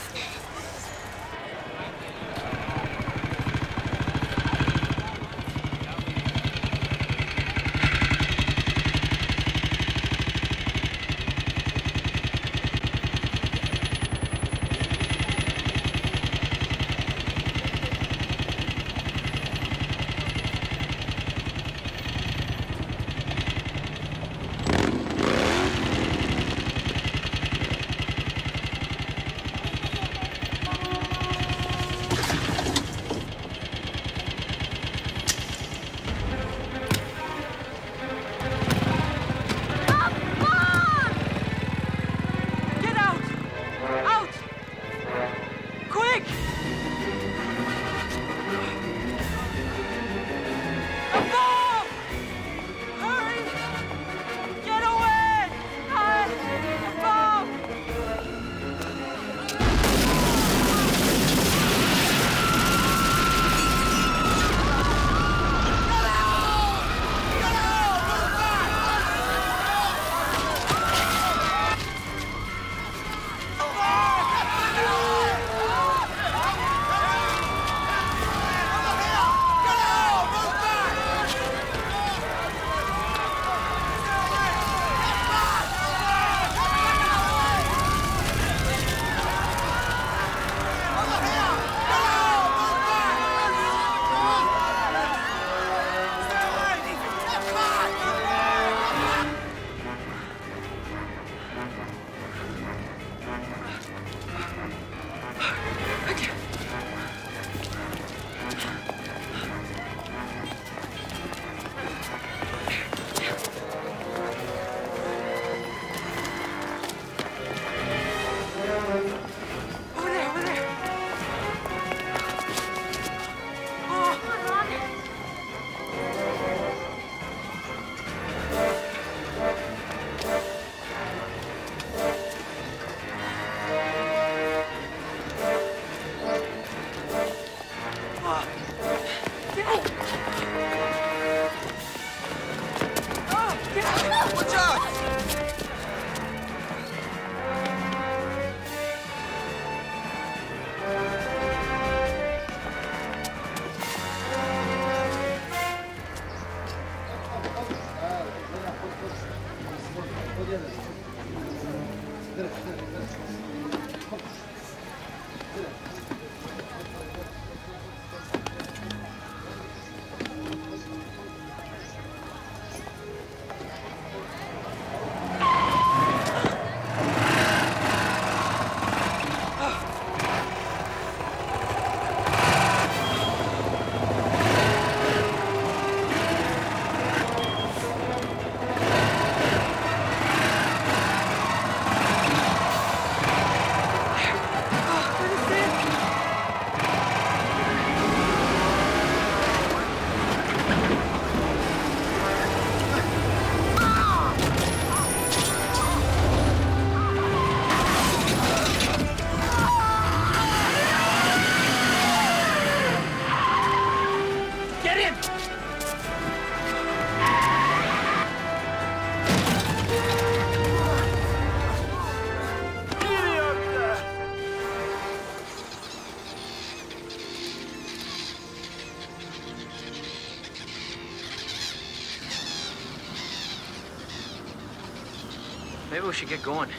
Maybe we should get going.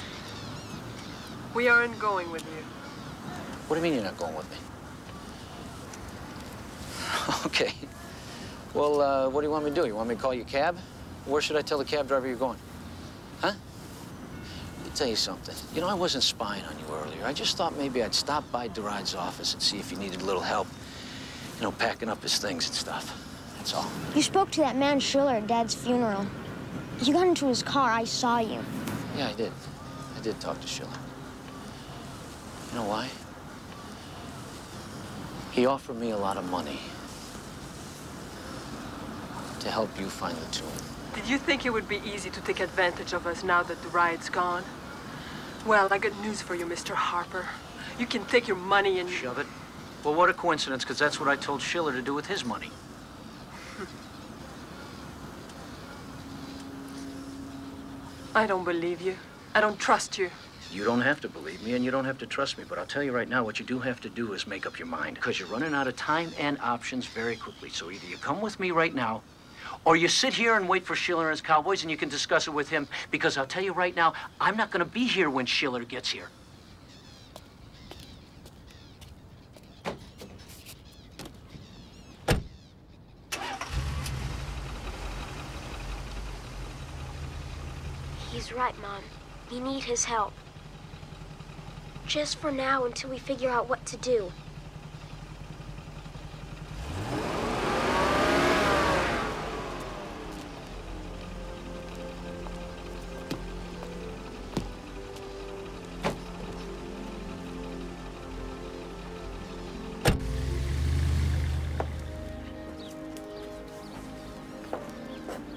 We aren't going with you. What do you mean you're not going with me? Okay. Well, what do you want me to do? You want me to call you a cab? Where should I tell the cab driver you're going? Huh? Let me tell you something. You know, I wasn't spying on you earlier. I just thought maybe I'd stop by Deride's office and see if he needed a little help. You know, packing up his things and stuff. That's all. You spoke to that man Schiller at Dad's funeral. You got into his car. I saw you. Yeah, I did. I did talk to Schiller. You know why? He offered me a lot of money to help you find the tomb. Did you think it would be easy to take advantage of us now that the ride's gone? Well, I got news for you, Mr. Harper. You can take your money and... Shove it. Well, what a coincidence, because that's what I told Schiller to do with his money. I don't believe you. I don't trust you. You don't have to believe me, and you don't have to trust me, but I'll tell you right now, what you do have to do is make up your mind, because you're running out of time and options very quickly. So either you come with me right now, or you sit here and wait for Schiller and his cowboys, and you can discuss it with him, because I'll tell you right now, I'm not going to be here when Schiller gets here. He's right, Mom. We need his help. Just for now, until we figure out what to do.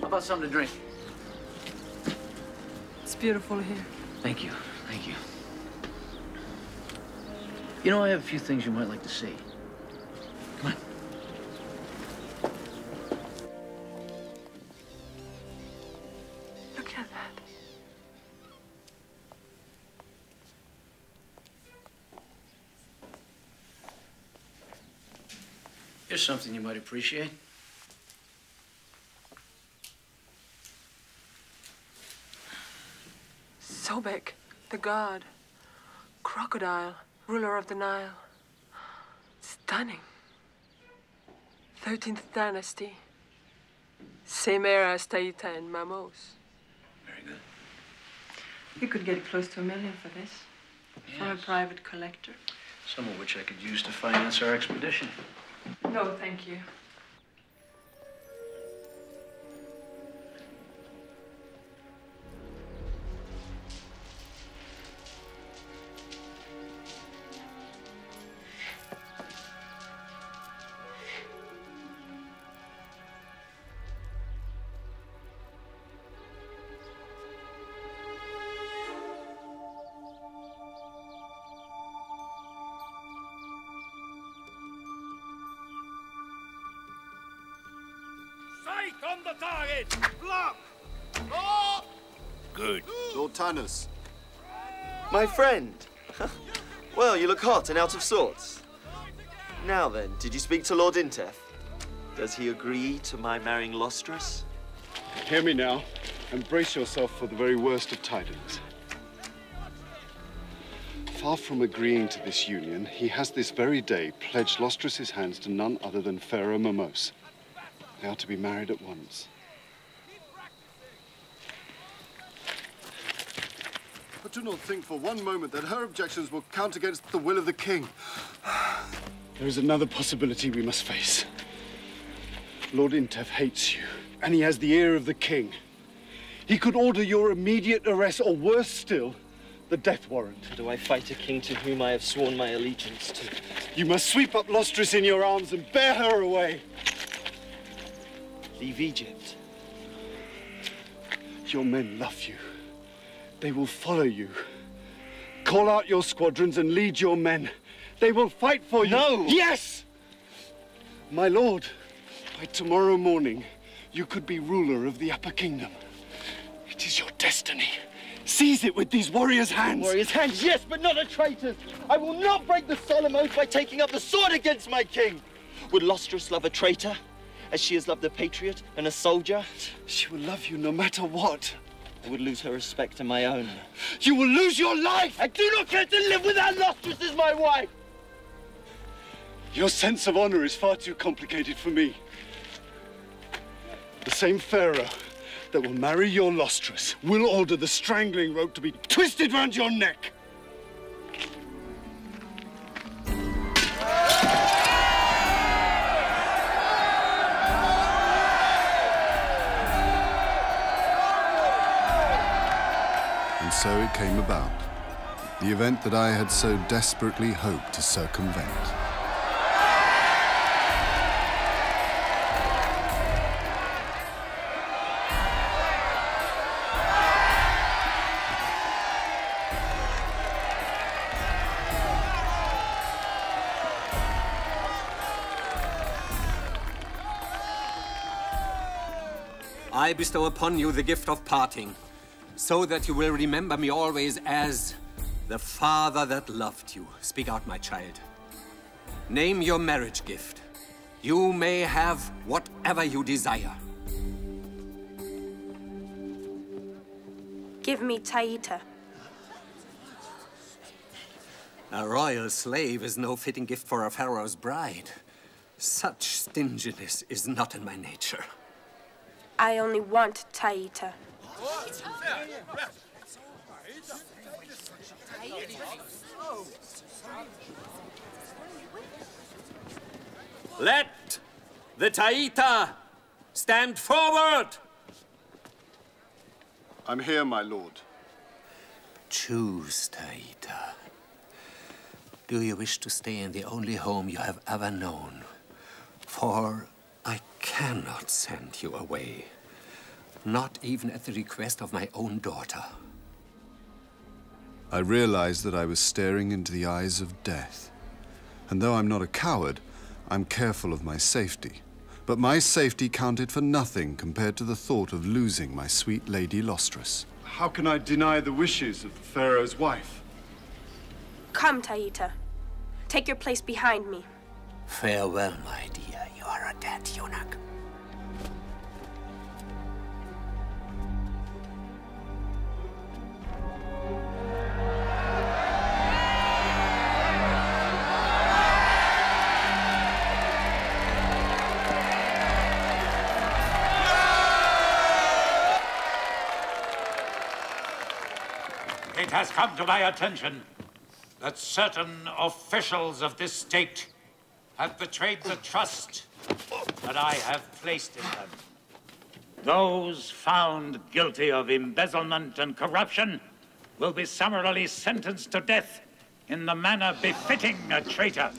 How about something to drink? It's beautiful here. Thank you. Thank you. You know, I have a few things you might like to see. Come on. Look at that. Here's something you might appreciate. Sobek, the god. Crocodile, ruler of the Nile. Stunning. 13th dynasty. Same era as Taita and Mamos. Very good. You could get close to $1 million for this. Yes. From a private collector. Some of which I could use to finance our expedition. No, thank you. Sight on the target! Block! Oh! Good. Lord Tannus. My friend. Well, you look hot and out of sorts. Now then, did you speak to Lord Intef? Does he agree to my marrying Lostris? Hear me now. and brace yourself for the very worst of tidings. Far from agreeing to this union, he has this very day pledged Lostrus's hands to none other than Pharaoh Mamos. They are to be married at once. But do not think for one moment that her objections will count against the will of the king. There is another possibility we must face. Lord Intef hates you, and he has the ear of the king. He could order your immediate arrest, or worse still, the death warrant. Do I fight a king to whom I have sworn my allegiance to? You must sweep up Lostrus in your arms and bear her away. Leave Egypt. Your men love you. They will follow you. Call out your squadrons and lead your men. They will fight for you. No! Yes! My lord, by tomorrow morning, you could be ruler of the Upper Kingdom. It is your destiny. Seize it with these warriors' hands. Warriors' hands, yes, but not a traitor's. I will not break the solemn oath by taking up the sword against my king. Would Lostrus love a traitor, as she has loved a patriot and a soldier? She will love you no matter what. I would lose her respect and my own. You will lose your life! I do not care to live without Lostrus as my wife! Your sense of honor is far too complicated for me. The same Pharaoh that will marry your Lostrus will order the strangling rope to be twisted round your neck. And so it came about, the event that I had so desperately hoped to circumvent. I bestow upon you the gift of parting, so that you will remember me always as the father that loved you. Speak out, my child. Name your marriage gift. You may have whatever you desire. Give me Taita. A royal slave is no fitting gift for a pharaoh's bride. Such stinginess is not in my nature. I only want Taita. Let the Taita stand forward! I'm here, my lord. Choose, Taita. Do you wish to stay in the only home you have ever known? For I cannot send you away. Not even at the request of my own daughter. I realized that I was staring into the eyes of death. And though I'm not a coward, I'm careful of my safety. But my safety counted for nothing compared to the thought of losing my sweet lady Lostrus. How can I deny the wishes of the Pharaoh's wife? Come, Taita. Take your place behind me. Farewell, my dear. You are a dead eunuch. It has come to my attention that certain officials of this state have betrayed the trust that I have placed in them. Those found guilty of embezzlement and corruption will be summarily sentenced to death in the manner befitting a traitor.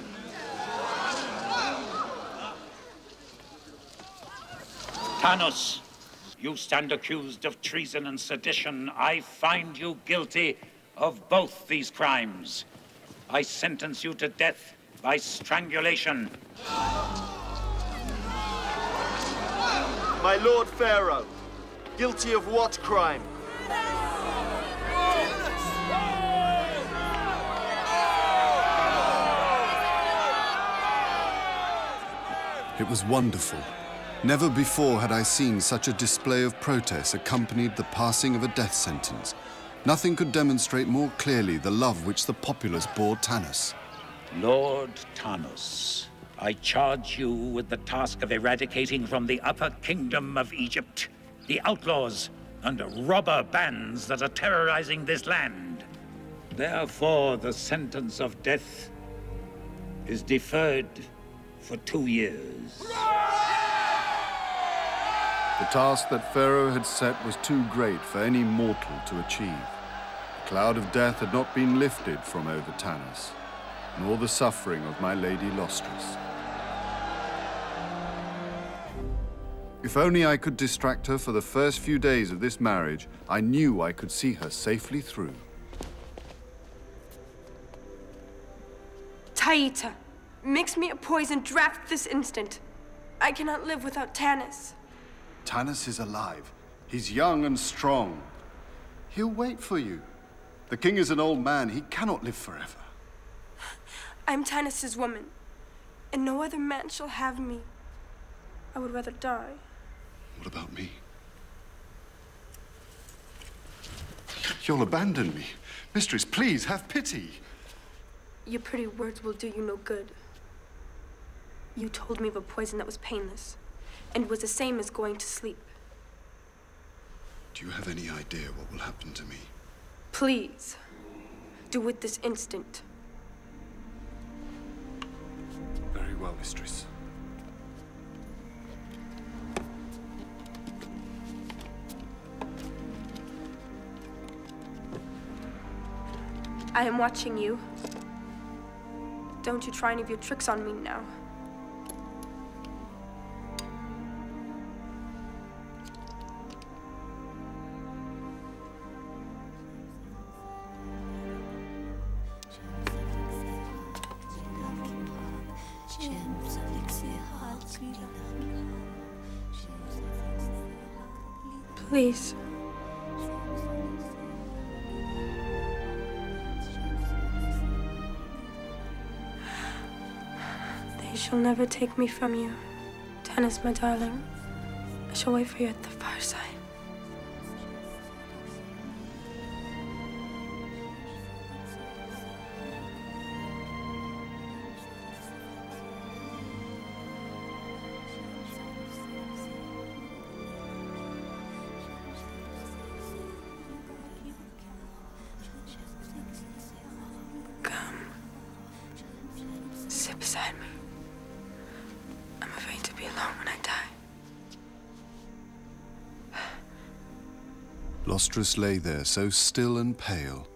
Tanos, you stand accused of treason and sedition. I find you guilty of both these crimes. I sentence you to death by strangulation. My Lord Pharaoh, guilty of what crime? It was wonderful. Never before had I seen such a display of protest accompanied the passing of a death sentence. Nothing could demonstrate more clearly the love which the populace bore Tanis. Lord Tanis, I charge you with the task of eradicating from the upper kingdom of Egypt the outlaws and robber bands that are terrorizing this land. Therefore, the sentence of death is deferred for 2 years. The task that Pharaoh had set was too great for any mortal to achieve. The cloud of death had not been lifted from over Tanis, nor the suffering of my lady Lostris. If only I could distract her for the first few days of this marriage, I knew I could see her safely through. Taita, mix me a poison draft this instant. I cannot live without Tanis. Tanis is alive. He's young and strong. He'll wait for you. The king is an old man. He cannot live forever. I'm Tanis's woman, and no other man shall have me. I would rather die. What about me? You'll abandon me. Mistress, please, have pity. Your pretty words will do you no good. You told me of a poison that was painless, and was the same as going to sleep. Do you have any idea what will happen to me? Please, do it this instant. Very well, mistress. I am watching you. Don't you try any of your tricks on me now. Please. They shall never take me from you. Tanis, my darling. I shall wait for you at the fireside. Sit beside me. I'm afraid to be alone when I die. Lostris lay there, so still and pale.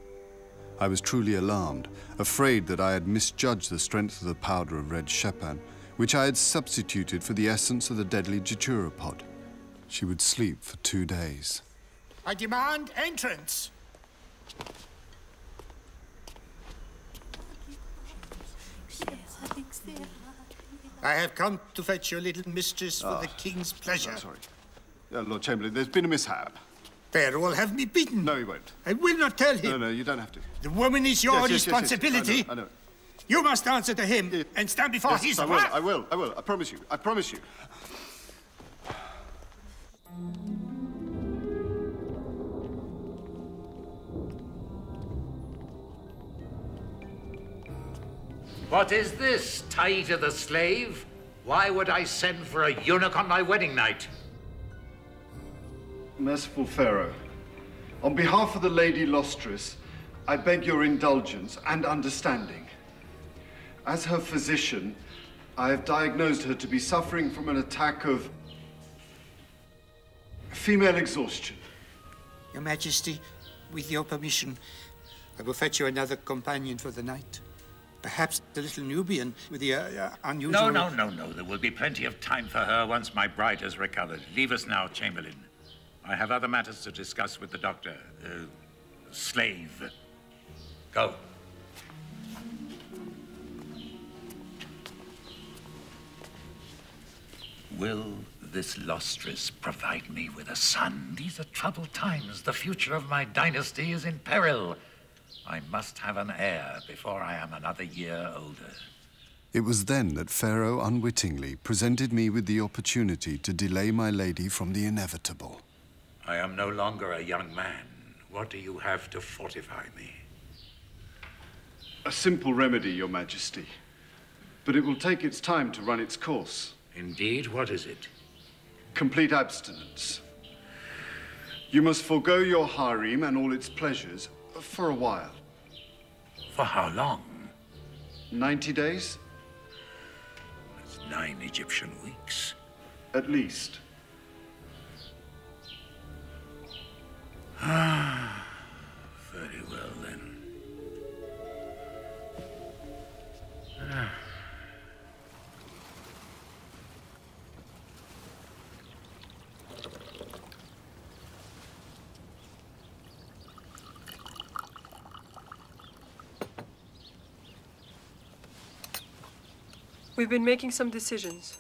I was truly alarmed, afraid that I had misjudged the strength of the powder of red shepan, which I had substituted for the essence of the deadly datura pod. She would sleep for 2 days. I demand entrance. I have come to fetch your little mistress for the king's pleasure. Sorry. Lord Chamberlain, there's been a mishap. Pharaoh will have me beaten. No, he won't. I will not tell him. No, you don't have to. The woman is your responsibility. Yes. I know. You must answer to him and stand before his wrath. I will. I promise you. I promise you. What is this, Taita the slave? Why would I send for a eunuch on my wedding night? Merciful Pharaoh, on behalf of the Lady Lostris, I beg your indulgence and understanding. As her physician, I have diagnosed her to be suffering from an attack of female exhaustion. Your Majesty, with your permission, I will fetch you another companion for the night. Perhaps the little Nubian with the unusual... No. There will be plenty of time for her once my bride has recovered. Leave us now, Chamberlain. I have other matters to discuss with the doctor. Slave. Go. Will this Lostris provide me with a son? These are troubled times. The future of my dynasty is in peril. I must have an heir before I am another year older. It was then that Pharaoh unwittingly presented me with the opportunity to delay my lady from the inevitable. I am no longer a young man. What do you have to fortify me? A simple remedy, Your Majesty. But it will take its time to run its course. Indeed, what is it? Complete abstinence. You must forego your harem and all its pleasures for a while. For how long? 90 days? That's 9 Egyptian weeks. At least. Ah, very well then. Ah. We've been making some decisions.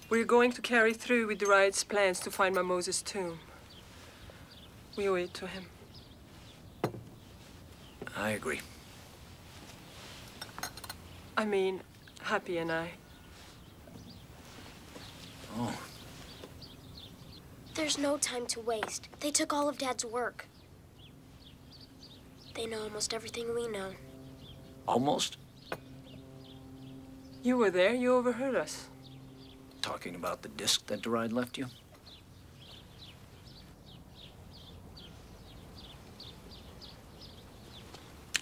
We're going to carry through with Duraid's plans to find my Moses' tomb. We owe it to him. I agree. I mean, Happy and I. Oh. There's no time to waste. They took all of Dad's work. They know almost everything we know. Almost? You were there. You overheard us. Talking about the disc that Duraid left you?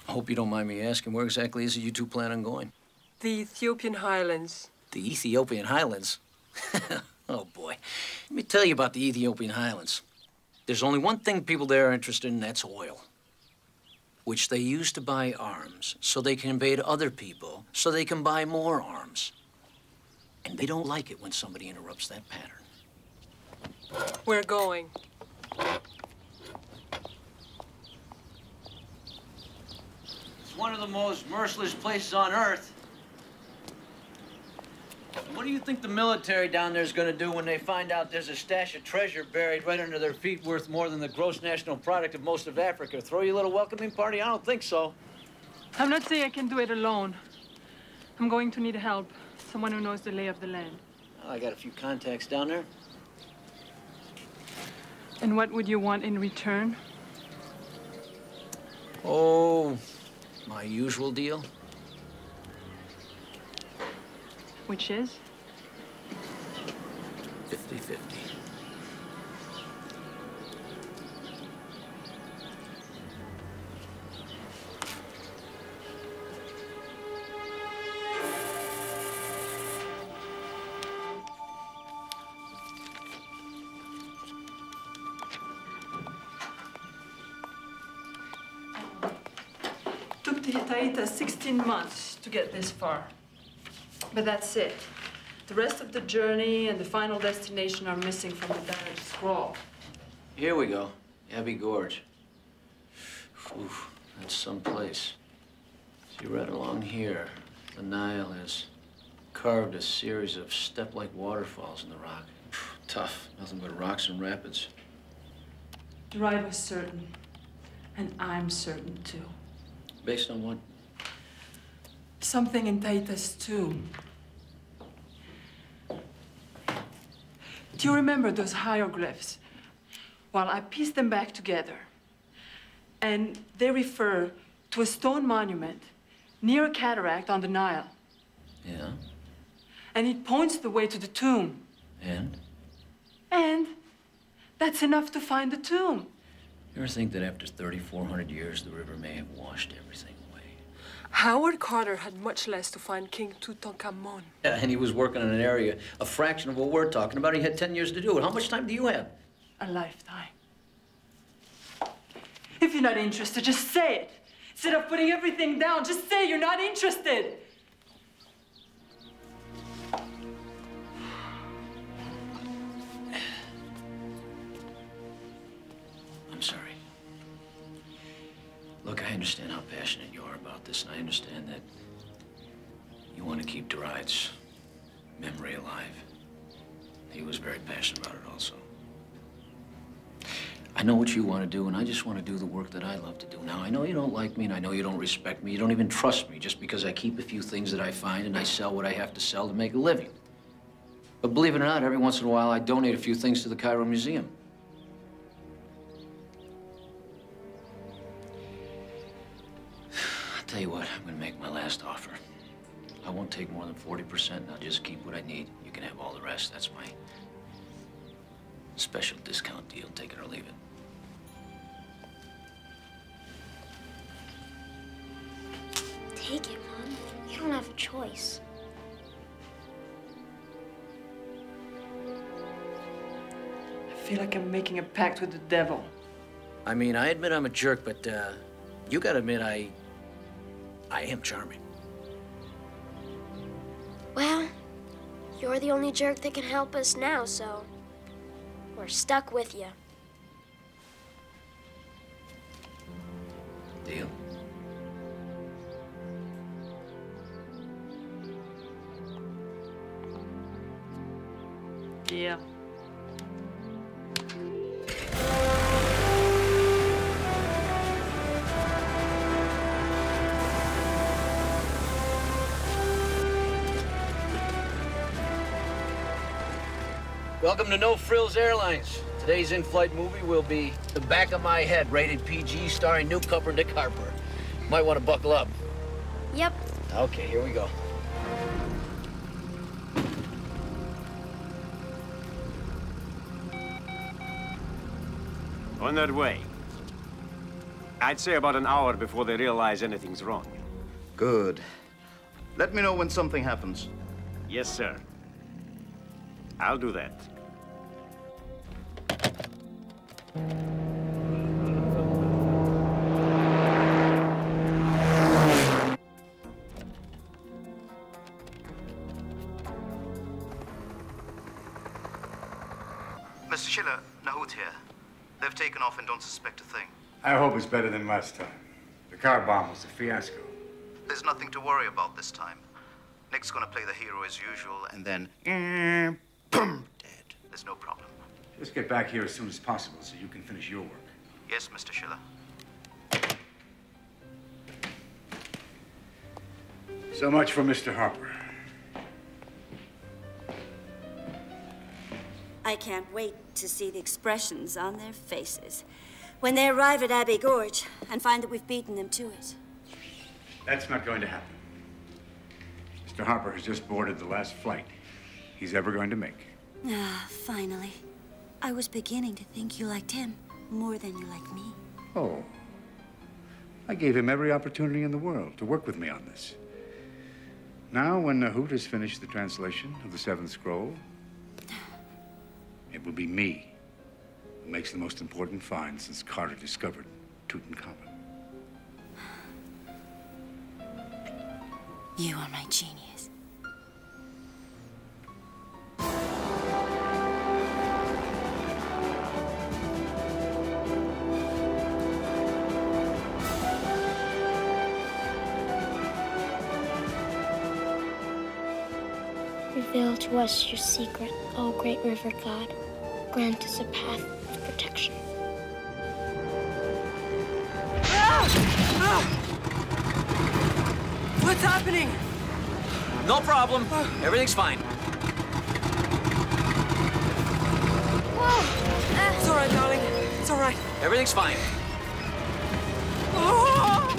I hope you don't mind me asking, where exactly is it you two plan on going? The Ethiopian highlands. The Ethiopian highlands? Oh, boy. Let me tell you about the Ethiopian highlands. There's only one thing people there are interested in, that's oil, which they use to buy arms, so they can invade other people, so they can buy more arms. And they don't like it when somebody interrupts that pattern. We're going. It's one of the most merciless places on Earth. What do you think the military down there is going to do when they find out there's a stash of treasure buried right under their feet worth more than the gross national product of most of Africa? Throw you a little welcoming party? I don't think so. I'm not saying I can do it alone. I'm going to need help. Someone who knows the lay of the land. Well, I got a few contacts down there. And what would you want in return? Oh, my usual deal. Which is? 50-50. Took the Hittite 16 months to get this far. But that's it. The rest of the journey and the final destination are missing from the damaged scroll. Here we go. Abbey Gorge. Oof, that's someplace. See, right along here, the Nile has carved a series of step-like waterfalls in the rock. Tough, nothing but rocks and rapids. Duraid was certain, and I'm certain too. Based on what? Something in Taita's tomb. Do you remember those hieroglyphs? Well, I pieced them back together. And they refer to a stone monument near a cataract on the Nile. Yeah? And it points the way to the tomb. And? And that's enough to find the tomb. You ever think that after 3,400 years, the river may have washed everything away? Howard Carter had much less to find King Tutankhamun. Yeah, and he was working in an area a fraction of what we're talking about. He had 10 years to do it. How much time do you have? A lifetime. If you're not interested, just say it. Instead of putting everything down, just say you're not interested. I'm sorry. Look, I understand how passionate you are about this, and I understand that you want to keep Duraid's memory alive. He was very passionate about it also. I know what you want to do, and I just want to do the work that I love to do. Now, I know you don't like me, and I know you don't respect me. You don't even trust me just because I keep a few things that I find and I sell what I have to sell to make a living. But believe it or not, every once in a while, I donate a few things to the Cairo Museum. I'll tell you what, I'm going to make my last offer. I won't take more than 40%, and I'll just keep what I need. You can have all the rest. That's my special discount deal. Take it or leave it. Take it, Mom. You don't have a choice. I feel like I'm making a pact with the devil. I mean, I admit I'm a jerk, but you gotta admit I am charming. Well, you're the only jerk that can help us now, so we're stuck with you. Deal? Yeah. Welcome to No Frills Airlines. Today's in-flight movie will be The Back of My Head, rated PG, starring newcomer Nick Harper. Might want to buckle up. Yep. Okay, here we go. On their way. I'd say about an hour before they realize anything's wrong. Good. Let me know when something happens. Yes, sir. I'll do that. Mr. Schiller, Nahut here. They've taken off and don't suspect a thing. I hope it's better than last time. The car bomb was a fiasco. There's nothing to worry about this time. Nick's gonna play the hero as usual, and then, boom, dead. There's no problem. Just get back here as soon as possible so you can finish your work. Yes, Mr. Schiller. So much for Mr. Harper. I can't wait to see the expressions on their faces when they arrive at Abbey Gorge and find that we've beaten them to it. That's not going to happen. Mr. Harper has just boarded the last flight he's ever going to make. Ah, finally. I was beginning to think you liked him more than you liked me. Oh. I gave him every opportunity in the world to work with me on this. Now, when Nahut has finished the translation of the Seventh Scroll, it will be me who makes the most important find since Carter discovered Tutankhamun. You are my genius. Reveal to us your secret, O great river god. Grant us a path of protection. What's happening? No problem. Everything's fine. Whoa! It's all right, darling. It's all right. Everything's fine. Oh!